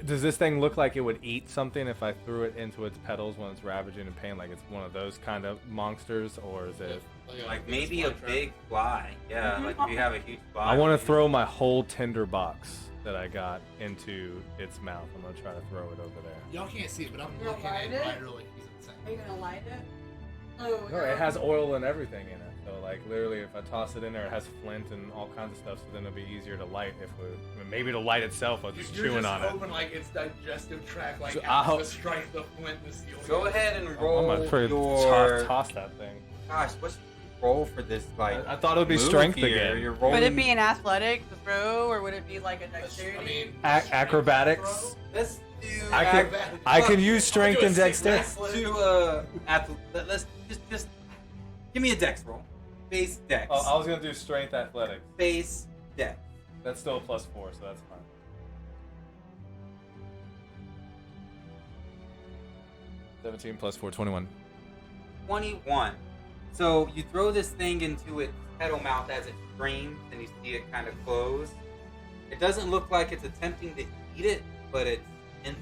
Does this thing look like it would eat something if I threw it into its petals when it's ravaging in pain? Like it's one of those kind of monsters, or is it? Like maybe a big fly. Yeah, like if you have a huge fly. I want to throw my whole tinder box that I got into its mouth. I'm gonna try to throw it over there. Y'all can't see it, but I'm You're looking at light it? Ryder like he's insane. Are you gonna light it? Oh. No, it has oil and everything in it. So like literally, if I toss it in there, it has flint and all kinds of stuff. So then it'll be easier to light if we. I mean, maybe to light itself while just You're chewing just on it. hoping like its digestive tract like So has I'll- the strength of flint and steel. Go ahead and I'm roll gonna try to your. toss that thing. Gosh, what's your roll for this? Like I thought it would be move strength here? again. You're rolling. Would it be an athletic to throw, or would it be like a dexterity? I mean, Acrobatics. Let's do. I can use strength and dexterity. Let's do let's just give me a dex roll. Base dex. Oh, I was gonna do strength athletics. Base dex. That's still a +4, so that's fine. 17 + 4, 21. 21. So you throw this thing into its petal mouth as it screams, and you see it kind of close. It doesn't look like it's attempting to eat it, but it's in.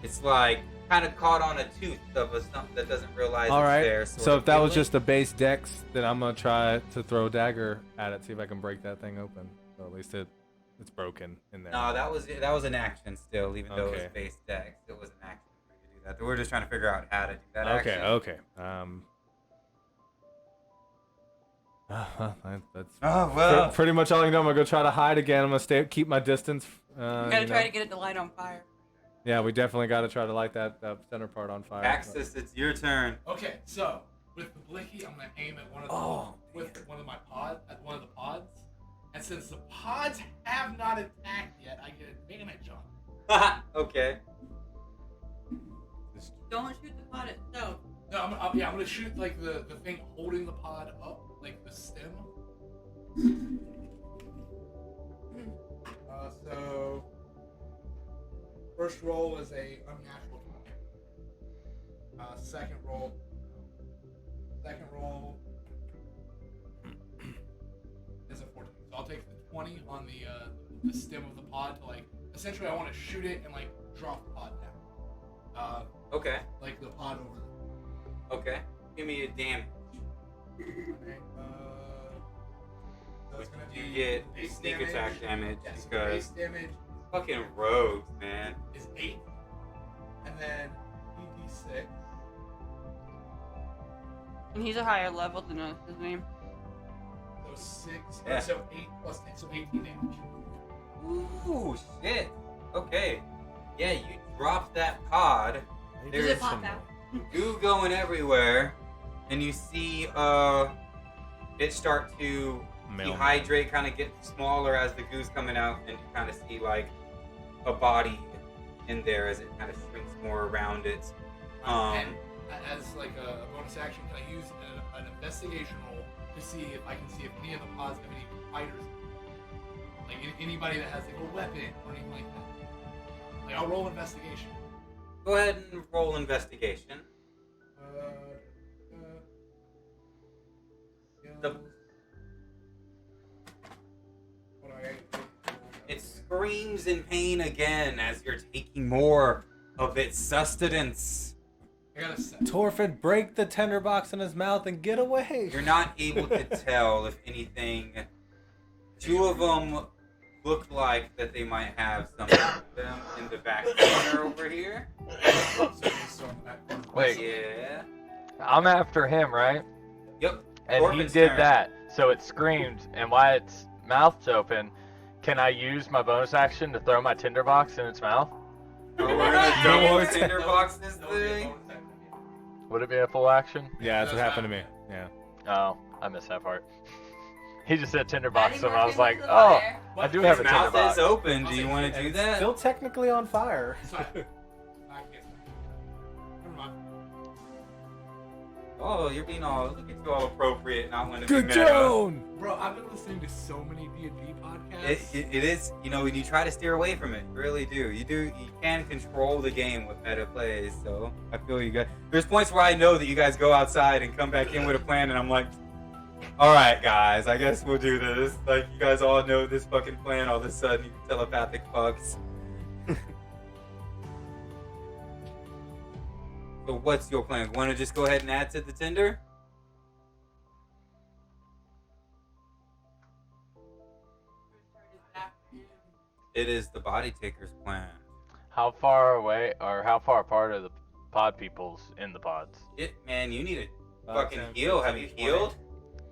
It's like kind of caught on a tooth of something that doesn't realize All it's right. there. sort So of if that was feeling. just a base dex, then I'm gonna try to throw a dagger at it, see if I can break that thing open. So at least it's broken in there. No, that was an action still, even though it was Okay. base dex. It was an action for you to do that. We're just trying to figure out how to do that Okay. action. Okay. That's Oh well. pretty much all I can do. I'm gonna go try to hide again. I'm gonna keep my distance. You gotta try to get it to light on fire. Yeah, we definitely got to try to light that center part on fire. Kaxus, it's your turn. okay, so with the blicky, I'm gonna aim at one of the Oh, one of the pods, and since the pods have not attacked yet, I get advantage on it. Okay. Don't shoot the pot itself. No, I'm gonna shoot like the thing holding the pod up, like the stem. So first roll is a unnatural 20. Second roll is a 14. So I'll take the 20 on the stem of the pod to like essentially I want to shoot it and like drop the pod down. Okay. Like the pod over. Okay. Give me a damage. Okay, so it's gonna You be get base sneak attack damage Yes, because base damage fucking rogues, man. is 8, and then ED6. And he's a higher level than us, isn't he? So 6. Yeah. So 8 plus 10, so 18 damage. Ooh, shit. Okay. Yeah, you dropped that pod. Does There's it pop out? goo going everywhere, and you see it start to dehydrate, kind of get smaller as the goo's coming out, and you kind of see like a body in there as it kind of shrinks more around it. And as like a bonus action, can I use an investigation roll to see if I can see if any of the pods have any fighters? Like anybody that has like a weapon or anything like that. Like I'll roll investigation. Go ahead and roll investigation. The- It screams in pain again as you're taking more of its sustenance. I got a 7. Torfin, break the tinderbox in his mouth and get away. You're not able to tell if anything. 2 of them look like that they might have something with them in the back corner over here. Wait, Yeah. I'm after him, right? Yep. And Orphan's he did turn. that, so it screamed, and while its mouth's open, can I use my bonus action to throw my tinderbox in its mouth? Oh, we're gonna double tinderbox this That would be a thing. bonus action. Would it be a full action? Yeah, that's what happened to me. Yeah. Oh, I missed that part. He just said tinderbox, Adding so more I was like, things to the oh, fire. I do What? have a His mouth tinderbox. is open. Do you want to do It's that? Still technically on fire. Sorry. I can't. Never mind. Oh, you're being all look at you all appropriate, not wanting to Good be meta. Joan! Bro, I've been listening to so many D&D podcasts. It is, you know, when you try to steer away from it, you really do. You can control the game with meta plays, so I feel you guys. There's points where I know that you guys go outside and come back in with a plan, and I'm like, all right, guys, I guess we'll do this. Like, you guys all know this fucking plan, all of a sudden, you telepathic fucks. So what's your plan? Want to just go ahead and add to the Tinder? It is the body taker's plan. How far away, or how far apart are the pod peoples in the pods? Man, you need to About fucking 10, heal. Have you 20. healed?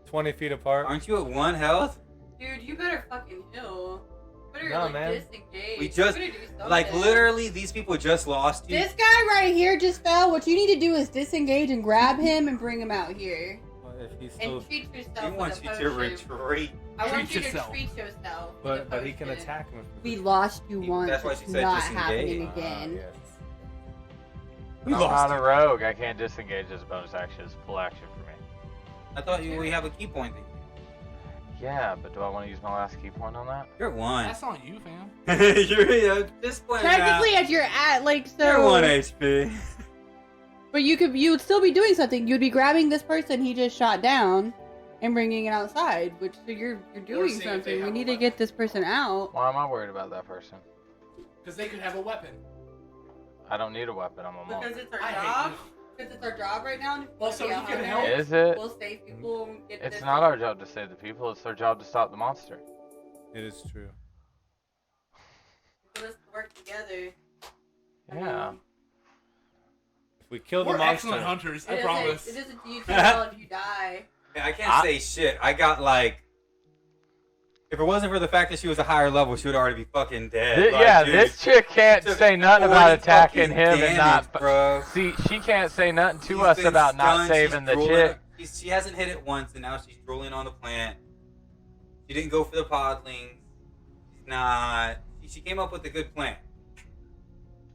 20 feet apart. Aren't you at 1 health? Dude, you better fucking heal. You better No, like man. disengage. We You just- better do something. Like, literally, these people just lost you. This guy right here just fell. What you need to do is disengage and grab him and bring him out here. Well, if he's still, And treat yourself. He with wants a you to potion. retreat. I want Treat you yourself. to treat yourself. with a but he can potion. attack him. If We lost you You- once. that's why she It's said not disengage. happening Ah, again. yes. We I'm lost not you. a rogue. I can't disengage as a bonus action. It's full action for me. I thought we have a key point thing. Yeah, but do I want to use my last key point on that? You're at 1. That's on you, fam. You're at this point Technically, now. as you're at like You're so. 1 HP. But you would still be doing something. You'd be grabbing this person he just shot down, and bringing it outside. Which so you're doing seeing if they something. We have a need to weapon. get this person out. Why am I worried about that person? Because they could have a weapon. I don't need a weapon. I'm a monk. Because it's our I hate job. you. Because it's our job right now. Also, Be a you can hunter. help. Is it? We'll save people. And get It's this not our job to save the people. It's their job to stop the monster. It is true. Let's work together. Yeah. If we kill the We're monster, excellent hunters, I It promise. doesn't do you too well if you die. I can't say shit. I got like. If it wasn't for the fact that she was a higher level, she would already be fucking dead. Like, Yeah, dude, this chick can't took say nothing 40 about attacking fucking him and damage, not. Bro. See, she can't say nothing to She's us been about not stunned, saving she's the drooling- chick. She hasn't hit it once, and now she's drooling on the plant. She didn't go for the podlings. She's not. She came up with a good plan.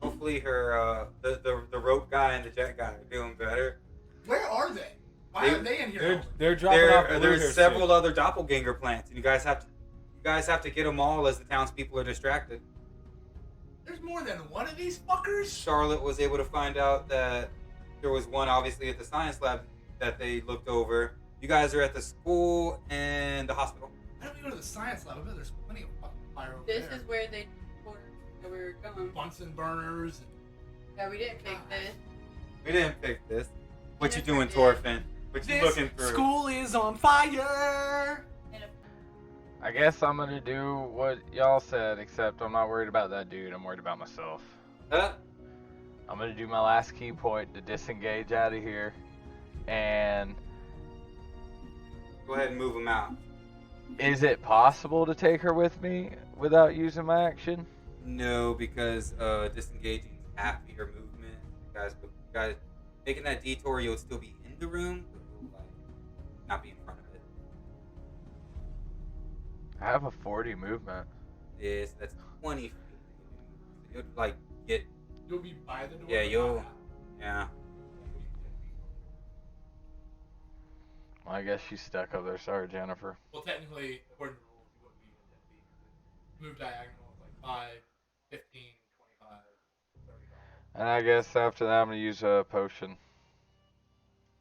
Hopefully, her the rope guy and the jet guy are doing better. Where are they? Why are they in here? they're dropping off. There's several other doppelganger plants, and you guys have to get them all as the townspeople are distracted. There's more than one of these fuckers? Charlotte was able to find out that there was one obviously at the science lab that they looked over. You guys are at the school and the hospital. Why don't we go to the science lab? I bet there's plenty of fucking fire over This there. is where they told us that we were going. Bunsen burners. Yeah, we didn't pick this. We didn't pick this. What you Yes, doing, I did. Torfin? What you This looking through? school is on fire. I guess I'm gonna do what y'all said, except I'm not worried about that dude. I'm worried about myself. Huh? I'm gonna do my last key point to disengage out of here, and Go ahead and move him out. is it possible to take her with me without using my action? No, because disengaging is half of your movement. Guys, taking that detour, you'll still be in the room, but you'll like not be in front of it. I have a 40 movement. Yes, that's 20 feet. So you'll like get. You'll be by the door. Yeah, but you'll. not out. Yeah. Well, I guess she's stuck up there. Sorry, Jennifer. Well, technically, according to the rules, you wouldn't be in 10 feet. Move diagonal is like 5, 15, 25, 35. And I guess after that, I'm gonna use a potion.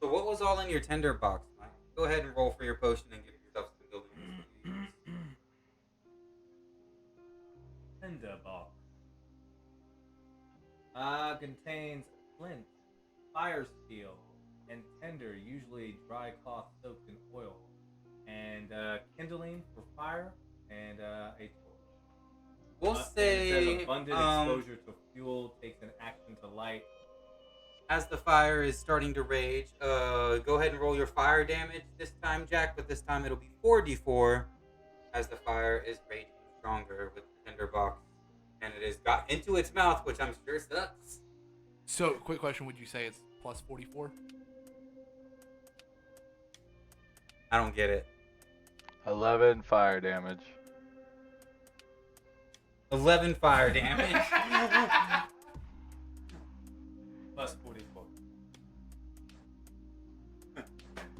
So what was all in your tender box, Mike? Go ahead and roll for your potion and give yourself some building. Tender box. Contains flint, fire steel, and tinder, usually dry cloth soaked in oil, and kindling for fire, and a torch. We'll It say says abundant exposure to fuel takes an action to light. as the fire is starting to rage, go ahead and roll your fire damage this time, Jack, but this time it'll be 4d4 as the fire is raging stronger with the tinderbox. And it has got into its mouth, which I'm sure sucks. So, quick question: would you say it's plus 44? I don't get it. 11 fire damage. 11 fire damage. Plus 44.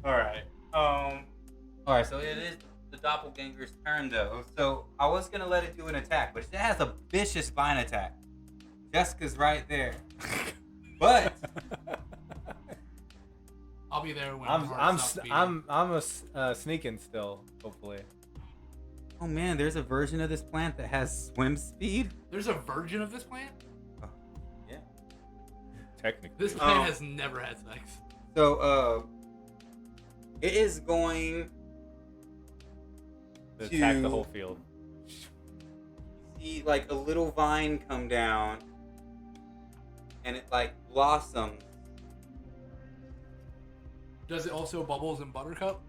Alright, so it is the Doppelganger's turn, though. So I was going to let it do an attack, but it has a vicious vine attack. Jessica's right there. But I'll be there when I'm sneaking still. Hopefully. oh man, there's a version of this plant that has swim speed. There's a version of this plant. Yeah. Technically. This plant has never had sex. So it is going To attack to- the whole field. see like a little vine come down, and it like blossoms. Does it also bubbles and buttercup?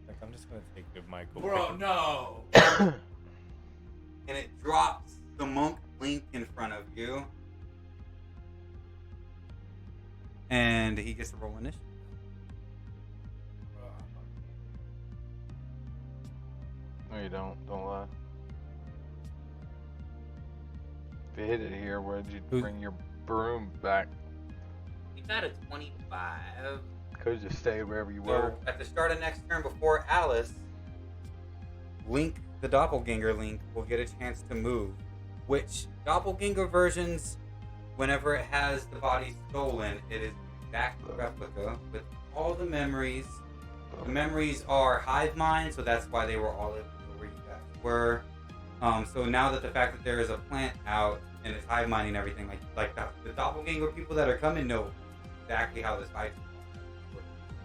Like, I'm just gonna take the mic. Bro, no. And it drops the monk Link in front of you. And he gets to roll initiative. No, you don't. Don't lie. If you hit it here, where'd you bring your broom back? You got a 25. Could just stay wherever you So were. at the start of next turn before Alice, Link, the Doppelganger Link, will get a chance to move. Which Doppelganger versions, whenever it has the body stolen, it is back to replica with all the memories. The memories are hive mind, so that's why they were all where you guys were. So now that the fact that there is a plant out and it's hive minding everything, like the Doppelganger people that are coming know exactly how this fight.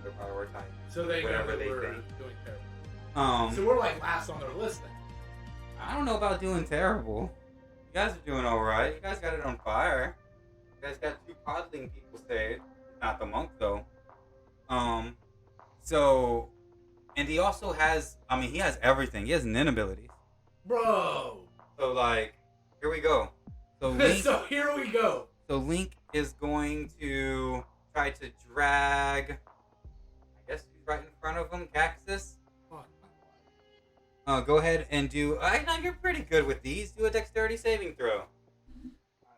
They're prioritizing So they whatever know they we're think. doing terrible. So we're like last on their list then. I don't know about doing terrible. You guys are doing all right. You guys got it on fire. You guys got 2 podling people saved. Not the monk though. So, and he also has. I mean, he has everything. He has nin abilities. Bro. So like, here we go. So Link. So here we go. So Link is going to try to drag. I guess he's right in front of him. Kaxus. Fuck. Go ahead and do. I know you're pretty good with these. Do a dexterity saving throw. Alright,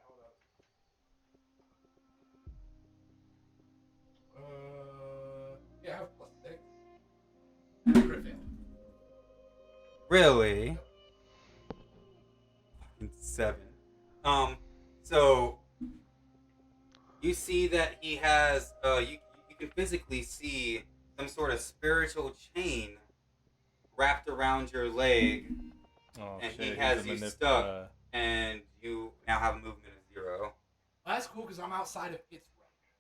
hold up. Yeah, I have plus 6. And a crit fail. Really? Fucking 7. So you see that he has. You can physically see some sort of spiritual chain wrapped around your leg, Oh, and shit, he he's has a you manip- stuck, and you now have a movement of 0. That's cool because I'm outside of its range.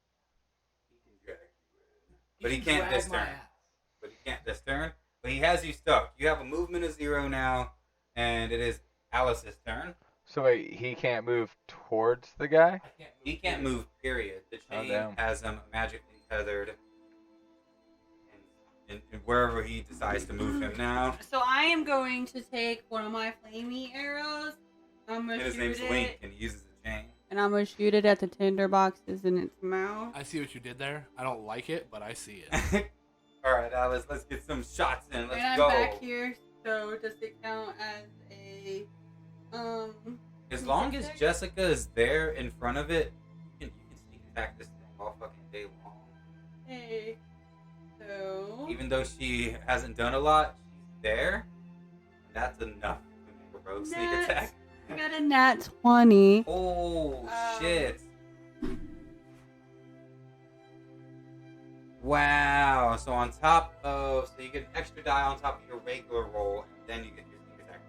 He can drag you in. But he can can't drag this my turn. ass. But he can't this turn. But he has you stuck. You have a movement of 0 now, and it is Alice's turn. So wait, he can't move towards the guy? I can't move. He can't move, period. The chain damn. has him magically tethered. And wherever he decides to move him now. So I am going to take one of my flamey arrows. I'm gonna And his shoot name's it, Link, and he uses the chain. and I'm gonna shoot it at the tinder boxes in its mouth. I see what you did there. I don't like it, but I see it. Alright, Alice, let's get some shots in. Let's and I'm go. back here, so does it count as a As long as Jessica is there in front of it, you can sneak attack this thing all fucking day long. Hey, so Even though she hasn't done a lot, she's there. That's enough to make a rogue sneak Nat. attack. I got a nat 20. Oh shit. Wow. So on top of, so you get an extra die on top of your regular roll, and then you get your sneak attack.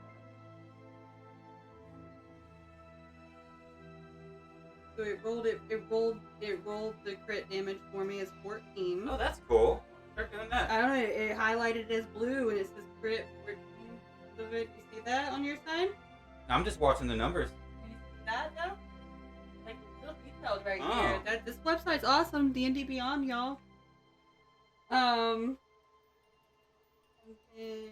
So it rolled the crit damage for me as 14. Oh, that's cool. Start doing that. I don't know, it highlighted as blue and it says crit 14 of it. You see that on your side? I'm just watching the numbers. Can you see that though? Like little details right Oh. here. That this website's awesome. D&D Beyond, y'all. And then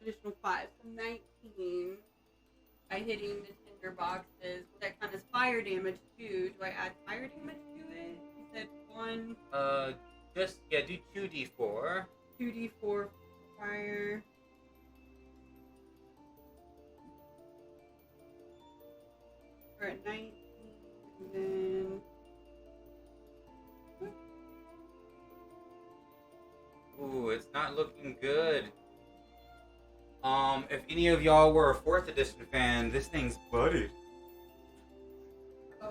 additional 5, so 19. By hitting the tinder boxes, that kind of fire damage too. Do I add fire damage to it? You said 1, Do 2d4. 2d4 fire. We're at 19, and then Ooh, it's not looking good. If any of y'all were a 4th edition fan, this thing's blooded. oh,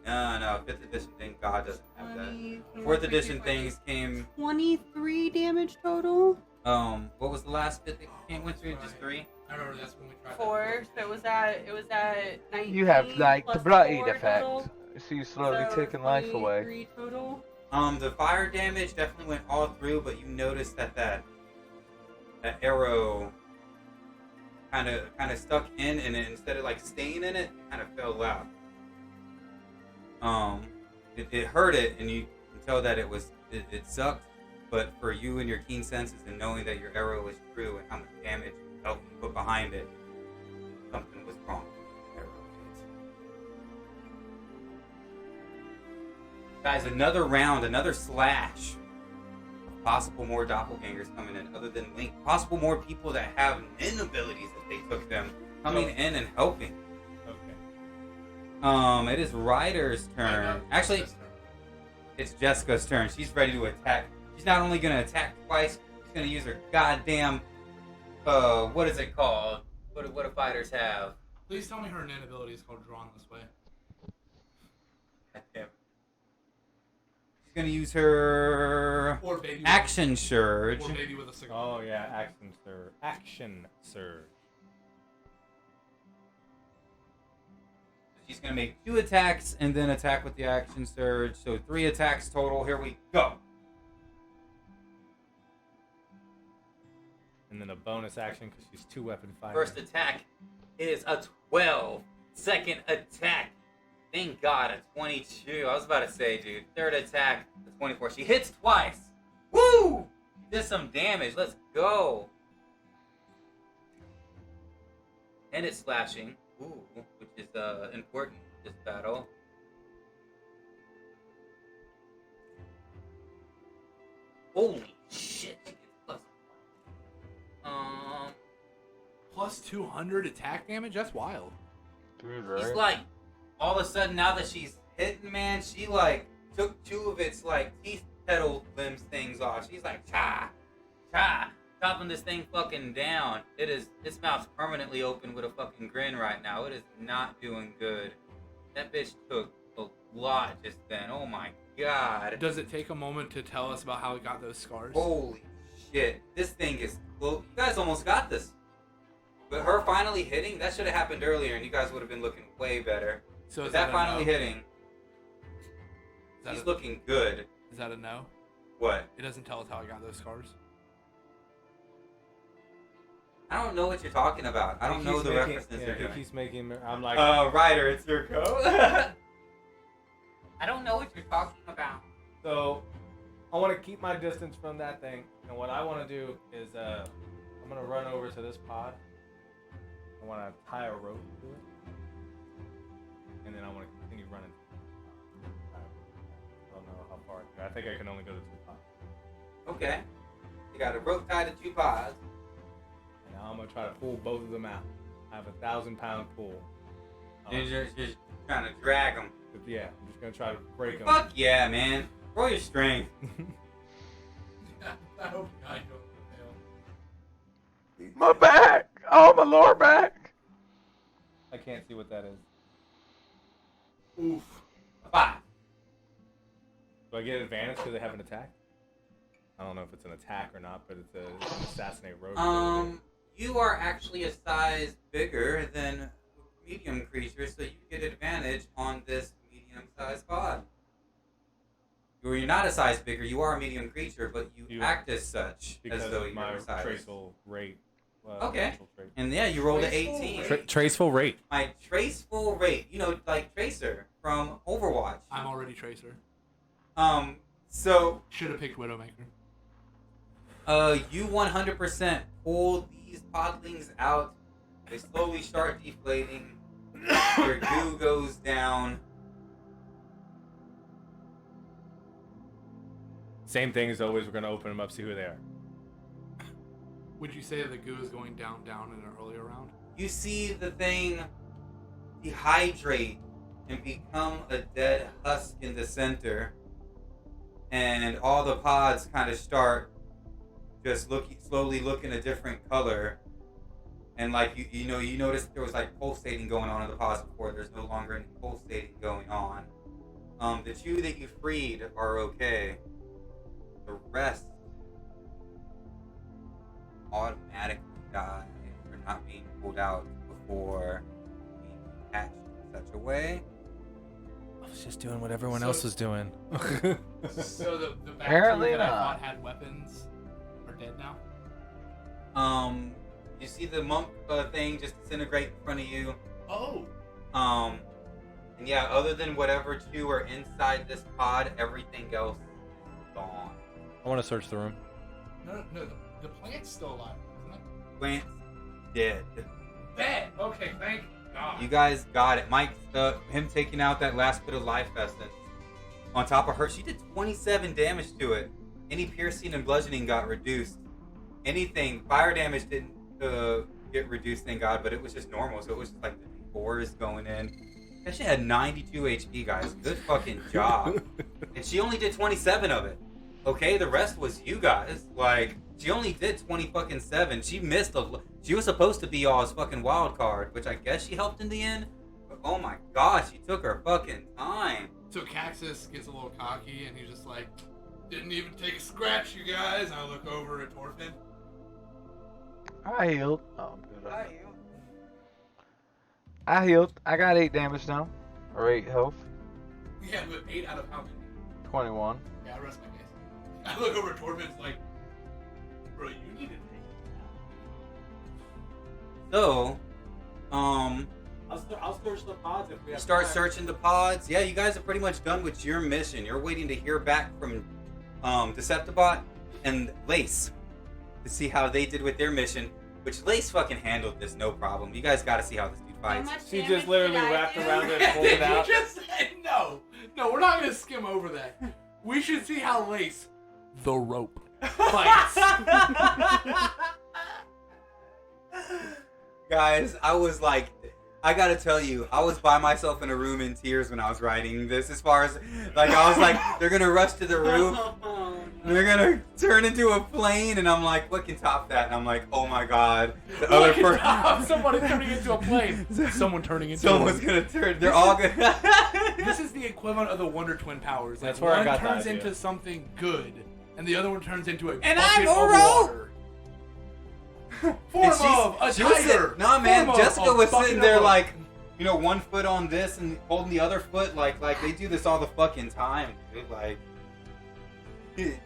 No, 5th edition, thank God, doesn't have that. 20, 4th edition things came. 23 damage total. What was the last bit that went through? Just 3. I remember that's when we tried 4, so it was at 19. You have like the plus blood 4 effect. total, So you slowly so taking life away. 23 total. The fire damage definitely went all through, but you noticed that arrow kind of stuck in, and then instead of like staying in it, kind of fell out. It hurt it, and you can tell that it sucked. But for you and your keen senses and knowing that your arrow is true and how much damage helped you put behind it, something was wrong with the arrow. Guys, another round, another slash. Possible more doppelgangers coming in other than Link. Possible more people that have nin abilities if they took them coming in and helping. Okay. It is Ryder's turn. Actually, it's Jessica's turn. She's ready to attack. She's not only gonna attack twice, she's gonna use her goddamn what is it called? What do fighters have? Please tell me her nin ability is called Drawn This Way. Goddamn. She's gonna use her Or baby. action surge. Or baby with a cigar. Oh yeah, action surge. Action surge. She's gonna make 2 attacks and then attack with the action surge. So 3 attacks total. Here we go. And then a bonus action because she's 2-weapon fighter. First attack is a 12. Second attack, thank God, a 22. I was about to say, dude. Third attack, a 24. She hits twice. Woo! She did some damage. Let's go. And it's slashing. Ooh, which is important in this battle. Holy shit. She gets plus 1. Plus 200 attack damage? That's wild. Dude, He's right? like, all of a sudden, now that she's hitting, man, she like took 2 of its like teeth petal limbs things off. She's like, chopping this thing fucking down. Its mouth's permanently open with a fucking grin right now. It is not doing good. That bitch took a lot just then. Oh my god. Does it take a moment to tell us about how it got those scars? Holy shit. This thing is close. You guys almost got this. But her finally hitting, that should have happened earlier, and you guys would have been looking way better. So Is is that a finally no? hitting? Is that He's a- looking good. Is that a no? What? It doesn't tell us how I got those scars. I don't know what you're talking about. I don't know the references Yeah, you're he doing. keeps making. I'm like, Ryder, it's your go. I don't know what you're talking about. so I want to keep my distance from that thing, and what I want to do is I'm gonna run over to this pod. I want to tie a rope to it, and then I want to continue running. I don't know how far. I think I can only go to 2 pods. Okay. You got a rope tied to 2 pods. And now I'm gonna try to pull both of them out. I have a 1,000-pound pull. You're just trying to drag them. Yeah, I'm just gonna try to break them. Fuck yeah, man. Roll your strength. I hope I don't fail. My back! Oh, my lower back! I can't see what that is. Oof. 5. Do I get advantage because I have an attack? I don't know if it's an attack or not, but it's an assassinate rogue. You are actually a size bigger than medium creature, so you get advantage on this medium-sized pod. You're not a size bigger. You are a medium creature, but you act as such, because as though of you're my a size. traceable rate. Okay. natural trait. And yeah, you rolled an 18. Traceful rate. My traceful rate, like Tracer from Overwatch. I'm already Tracer. So Should have picked Widowmaker. you 100% pull these podlings out. They slowly start deflating. Your goo goes down. Same thing as always. We're gonna open them up, see who they are. Would you say that the goo is going down in an earlier round? You see the thing dehydrate and become a dead husk in the center. And all the pods kind of start just slowly looking a different color. And like you noticed there was like pulsating going on in the pods before. There's no longer any pulsating going on. The 2 that you freed are okay. The rest automatically die for not being pulled out before being catched in such a way. I was just doing what everyone So- else was doing. So the Apparently bacteria that I not. thought had weapons are dead now? You see the monk thing just disintegrate in front of you. Oh! And yeah, other than whatever 2 are inside this pod, everything else is gone. I want to search the room. No, the plant's still alive, isn't it? Plant's dead. Dead! Okay, thank God. You guys got it. Mike, him taking out that last bit of life essence. On top of her, she did 27 damage to it. Any piercing and bludgeoning got reduced. Anything, fire damage didn't get reduced, thank God, but it was just normal, so it was just like the D4s going in. That shit had 92 HP, guys. Good fucking job. And she only did 27 of it. Okay, the rest was you guys. Like, she only did 7. She missed she was supposed to be y'all's fucking wild card, which I guess she helped in the end. But oh my god, she took her fucking time. So Kaxus gets a little cocky and he's just like, didn't even take a scratch, you guys. And I look over at Torfin. I healed. Oh, I'm good. I healed. I got 8 damage now. Or 8 health. Yeah, but 8 out of how many? 21. Yeah, I rest my case. I look over at Torfin's like, bro, you need to take So, I'll search the pods if we have start time. searching the pods. Yeah, you guys are pretty much done with your mission. You're waiting to hear back from Deceptibot and Lace to see how they did with their mission, which Lace fucking handled this no problem. You guys got to see how this dude How fights. much She damage just literally did I wrapped do? around it and pulled it out. You just said no. No, we're not gonna skim over that. We should see how Lace, the rope, fights. Guys, I was like, I gotta tell you, I was by myself in a room in tears when I was writing this. As far as, like, I was like, they're gonna rush to the roof, they're gonna turn into a plane, and I'm like, what can top that? And I'm like, oh my god. The other person, Somebody turning into a plane. Someone turning into someone's a gonna turn. They're all gonna. This is the equivalent of the Wonder Twin powers. Like, That's where I one got the turns idea. into something good, and the other one turns into a And bucket I'm a of rope. water. Form of a she was tiger. nah, man. Form of Jessica a was fucking sitting there up. like, you know, one foot on this and holding the other foot, like they do this all the fucking time, dude. Like,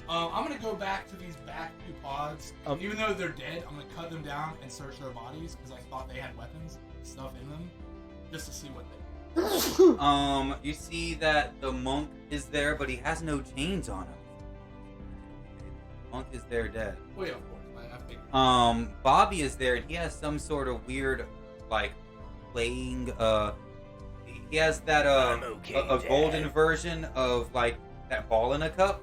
I'm gonna go back to these back two pods. Even though they're dead, I'm gonna cut them down and search their bodies because I thought they had weapons and stuff in them, just to see what they. you see that the monk is there, but he has no chains on him. Monk is there dead. Oh yeah, of course. I figured. Bobby is there, and he has some sort of weird, like, playing. He has that a golden version of like that ball in a cup.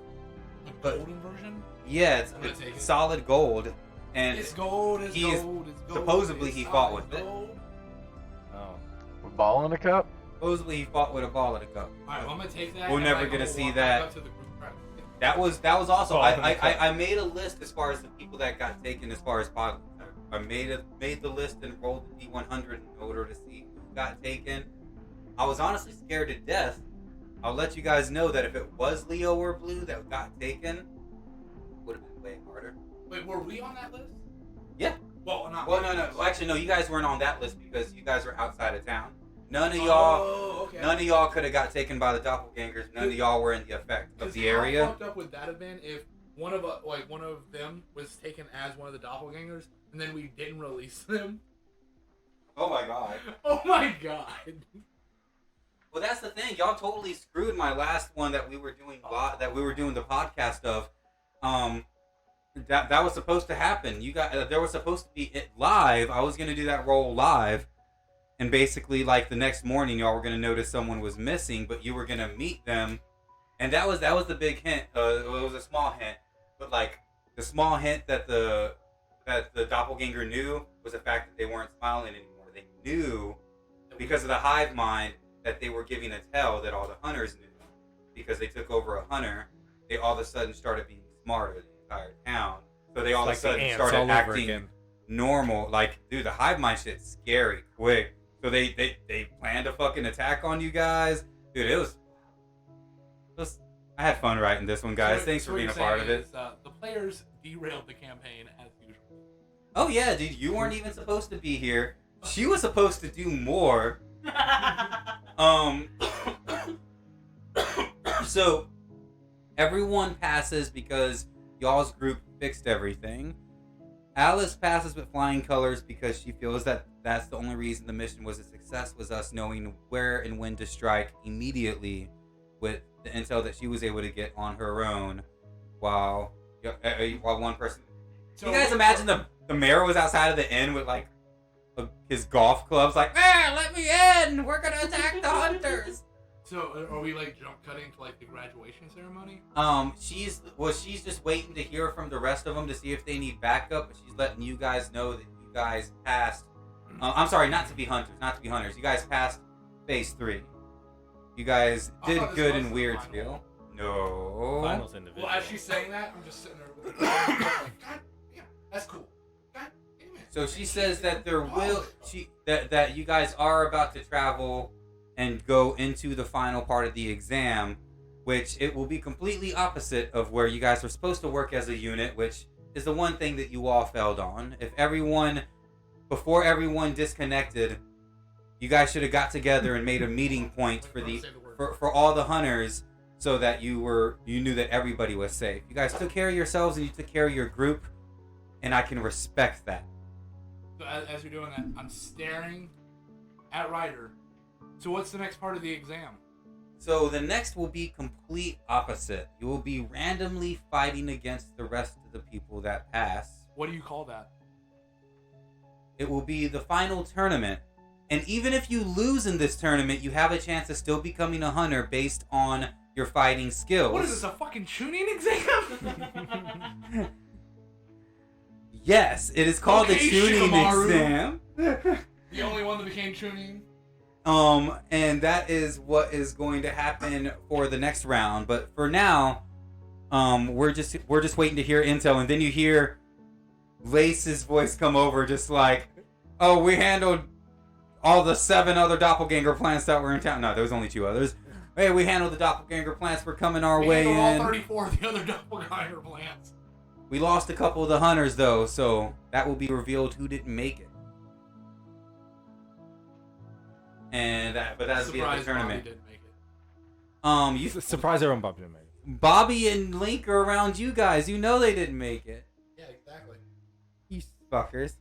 The golden version? Yeah, I'm gonna take it's it. solid gold, and It's gold. It's he's- gold. It's gold. supposedly it's he fought solid with it. gold. Oh. With ball in a cup? supposedly he fought with a ball in a cup. Alright, well, I'm gonna take that. We're and, never like, gonna I'm see walk that. back up to the group chat. That was also Ball in a cup. I made a list as far as the people that got taken as far as pod. I made the list and rolled the D100 in order to see who got taken. I was honestly scared to death. I'll let you guys know that if it was Leo or Blue that got taken, it would have been way harder. Wait, were we on that list? Yeah. Well, not. Well, no. Well, actually, no. You guys weren't on that list because you guys were outside of town. None of y'all. Oh, okay. None of y'all could have got taken by the doppelgangers. None of y'all were in the effect of the How area. fucked up would that have been if one of them was taken as one of the doppelgangers and then we didn't release them? Oh my god. Oh my god. Well, that's the thing. Y'all totally screwed my last one that we were doing the podcast of. That was supposed to happen. You got there was supposed to be it live. I was gonna do that roll live, and basically like the next morning, y'all were gonna notice someone was missing, but you were gonna meet them, and that was the big hint. It was a small hint, but like the small hint that the doppelganger knew was the fact that they weren't smiling anymore. They knew because of the hive mind that they were giving a tell that all the hunters knew because they took over a hunter. They all of a sudden started being smarter. Entire town, so they all of a Like the sudden ants started all over acting again. normal. Like, dude, the hive mind shit's scary quick. So they planned a fucking attack on you guys, dude. It was I had fun writing this one, guys. So Thanks for what being a you're part of saying it. is, the players derailed the campaign as usual. Oh yeah, dude, you weren't even supposed to be here. She was supposed to do more. So everyone passes because y'all's group fixed everything. Alice passes with flying colors because she feels that that's the only reason the mission was a success, was us knowing where and when to strike immediately with the intel that she was able to get on her own while one person... So you guys imagine the mayor was outside of the inn with like his golf clubs like, man, let me in! We're gonna attack the hunters! So are we like jump cutting to like the graduation ceremony? She's just waiting to hear from the rest of them to see if they need backup, but she's letting you guys know that you guys passed. I'm sorry, not to be hunters. You guys passed phase 3. You guys I did thought this good was in the Weirdsville. final. No. Finals individual. Well, as she's saying that, I'm just sitting there with the like, God damn, that's cool. God damn it. So she says that that you guys are about to travel and go into the final part of the exam, which it will be completely opposite of where you guys were supposed to work as a unit, which is the one thing that you all failed on. Before everyone disconnected, you guys should have got together and made a meeting point for all the hunters so that you knew that everybody was safe. You guys took care of yourselves and you took care of your group, and I can respect that. So as you're doing that, I'm staring at Ryder. So what's the next part of the exam? So the next will be complete opposite. You will be randomly fighting against the rest of the people that pass. What do you call that? It will be the final tournament. And even if you lose in this tournament, you have a chance of still becoming a hunter based on your fighting skills. What is this, a fucking tuning exam? Yes, it is called Okay, the tuning Shikamaru. exam. The only one that became tuning? And that is what is going to happen for the next round. But for now, we're just waiting to hear intel, and then you hear Lace's voice come over, just like, "Oh, we handled all the 7 other doppelganger plants that were in town." No, there was only 2 others. Hey, we handled the doppelganger plants. We're coming our We way handled all in. 34 of the other doppelganger plants. We lost a couple of the hunters though, so that will be revealed who didn't make it. But that's the Surprise, tournament. Bobby didn't make it. You Surprise everyone Bobby didn't make it. Bobby and Link are around you guys. You know they didn't make it. Yeah, exactly. You fuckers.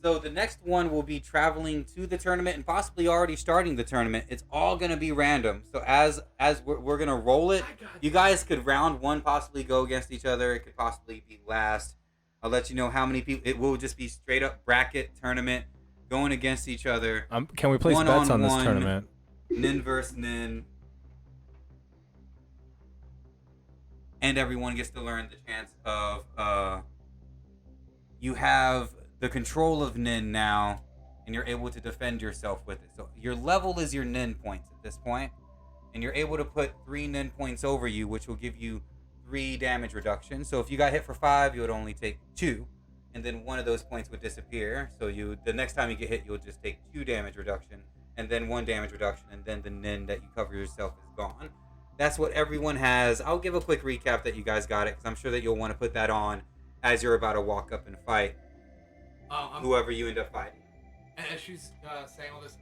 So the next one will be traveling to the tournament and possibly already starting the tournament. It's all gonna be random. So as we're gonna roll it, you guys could round one possibly go against each other. It could possibly be last. I'll let you know how many people. It will just be straight up bracket tournament going against each other. Can we place bets on this One-on-one. tournament? Nin versus Nin. And everyone gets to learn the chance of you have the control of Nin now, and you're able to defend yourself with it. So your level is your Nin points at this point, and you're able to put 3 Nin points over you, which will give you 3 damage reduction. So if you got hit for 5, you would only take 2, and then 1 of those points would disappear. So the next time you get hit, you'll just take 2 damage reduction, and then 1 damage reduction, and then the Nin that you cover yourself is gone. That's what everyone has. I'll give a quick recap that you guys got it, because I'm sure that you'll want to put that on as you're about to walk up and fight whoever you end up fighting. And as she's saying all this,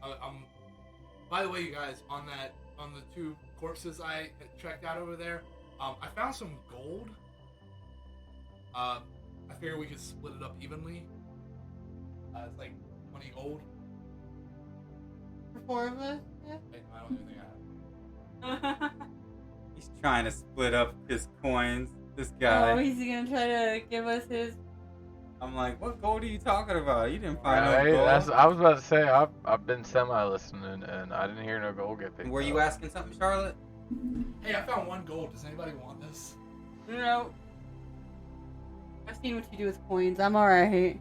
by the way, you guys, on the 2 corpses I checked out over there, I found some gold. I figure we could split it up evenly. It's like 20 gold. For 4 of us? Yeah. Wait, no, I don't think I have. He's trying to split up his coins. This guy. Oh, he's gonna try to give us his. I'm like, what gold are you talking about? You didn't find Right, no gold. I was about to say I've been semi-listening and I didn't hear no gold get picked Were up. you asking something, Charlotte? Hey, I found 1 gold. Does anybody want this? No. I've seen what you do with coins. I'm alright.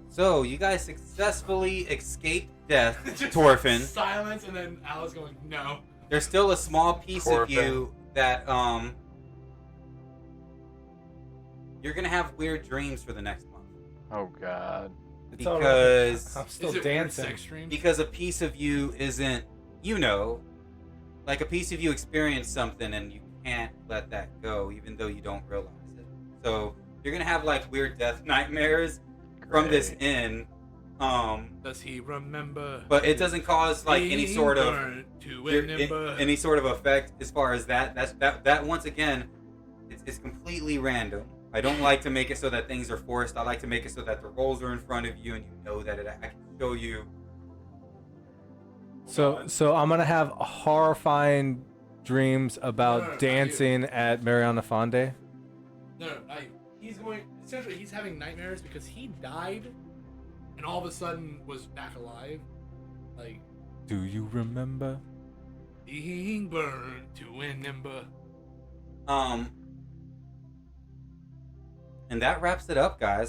So, you guys successfully escaped death, Just Torfin. Silence, and then Alice going, no. There's still a small piece of Torfin. you that, you're gonna have weird dreams for the next month. Oh God. It's all right. Because, I'm still Is it weird dancing. sex dreams? because a piece of you isn't, like a piece of you experienced something and you can't let that go, even though you don't realize it. So, you're gonna have like weird death nightmares from this Great. inn. Does he remember? But it doesn't cause like any being sort of burned to remember? any sort of effect as far as that. That once again, it's completely random. I don't like to make it so that things are forced. I like to make it so that the rolls are in front of you and you know that I can show you. So I'm gonna have horrifying dreams about No, not dancing at Mariana Fonde. No, not you. He's going. Essentially, he's having nightmares because he died, and all of a sudden was back alive, like Do you remember? being burned to an ember. And that wraps it up, guys.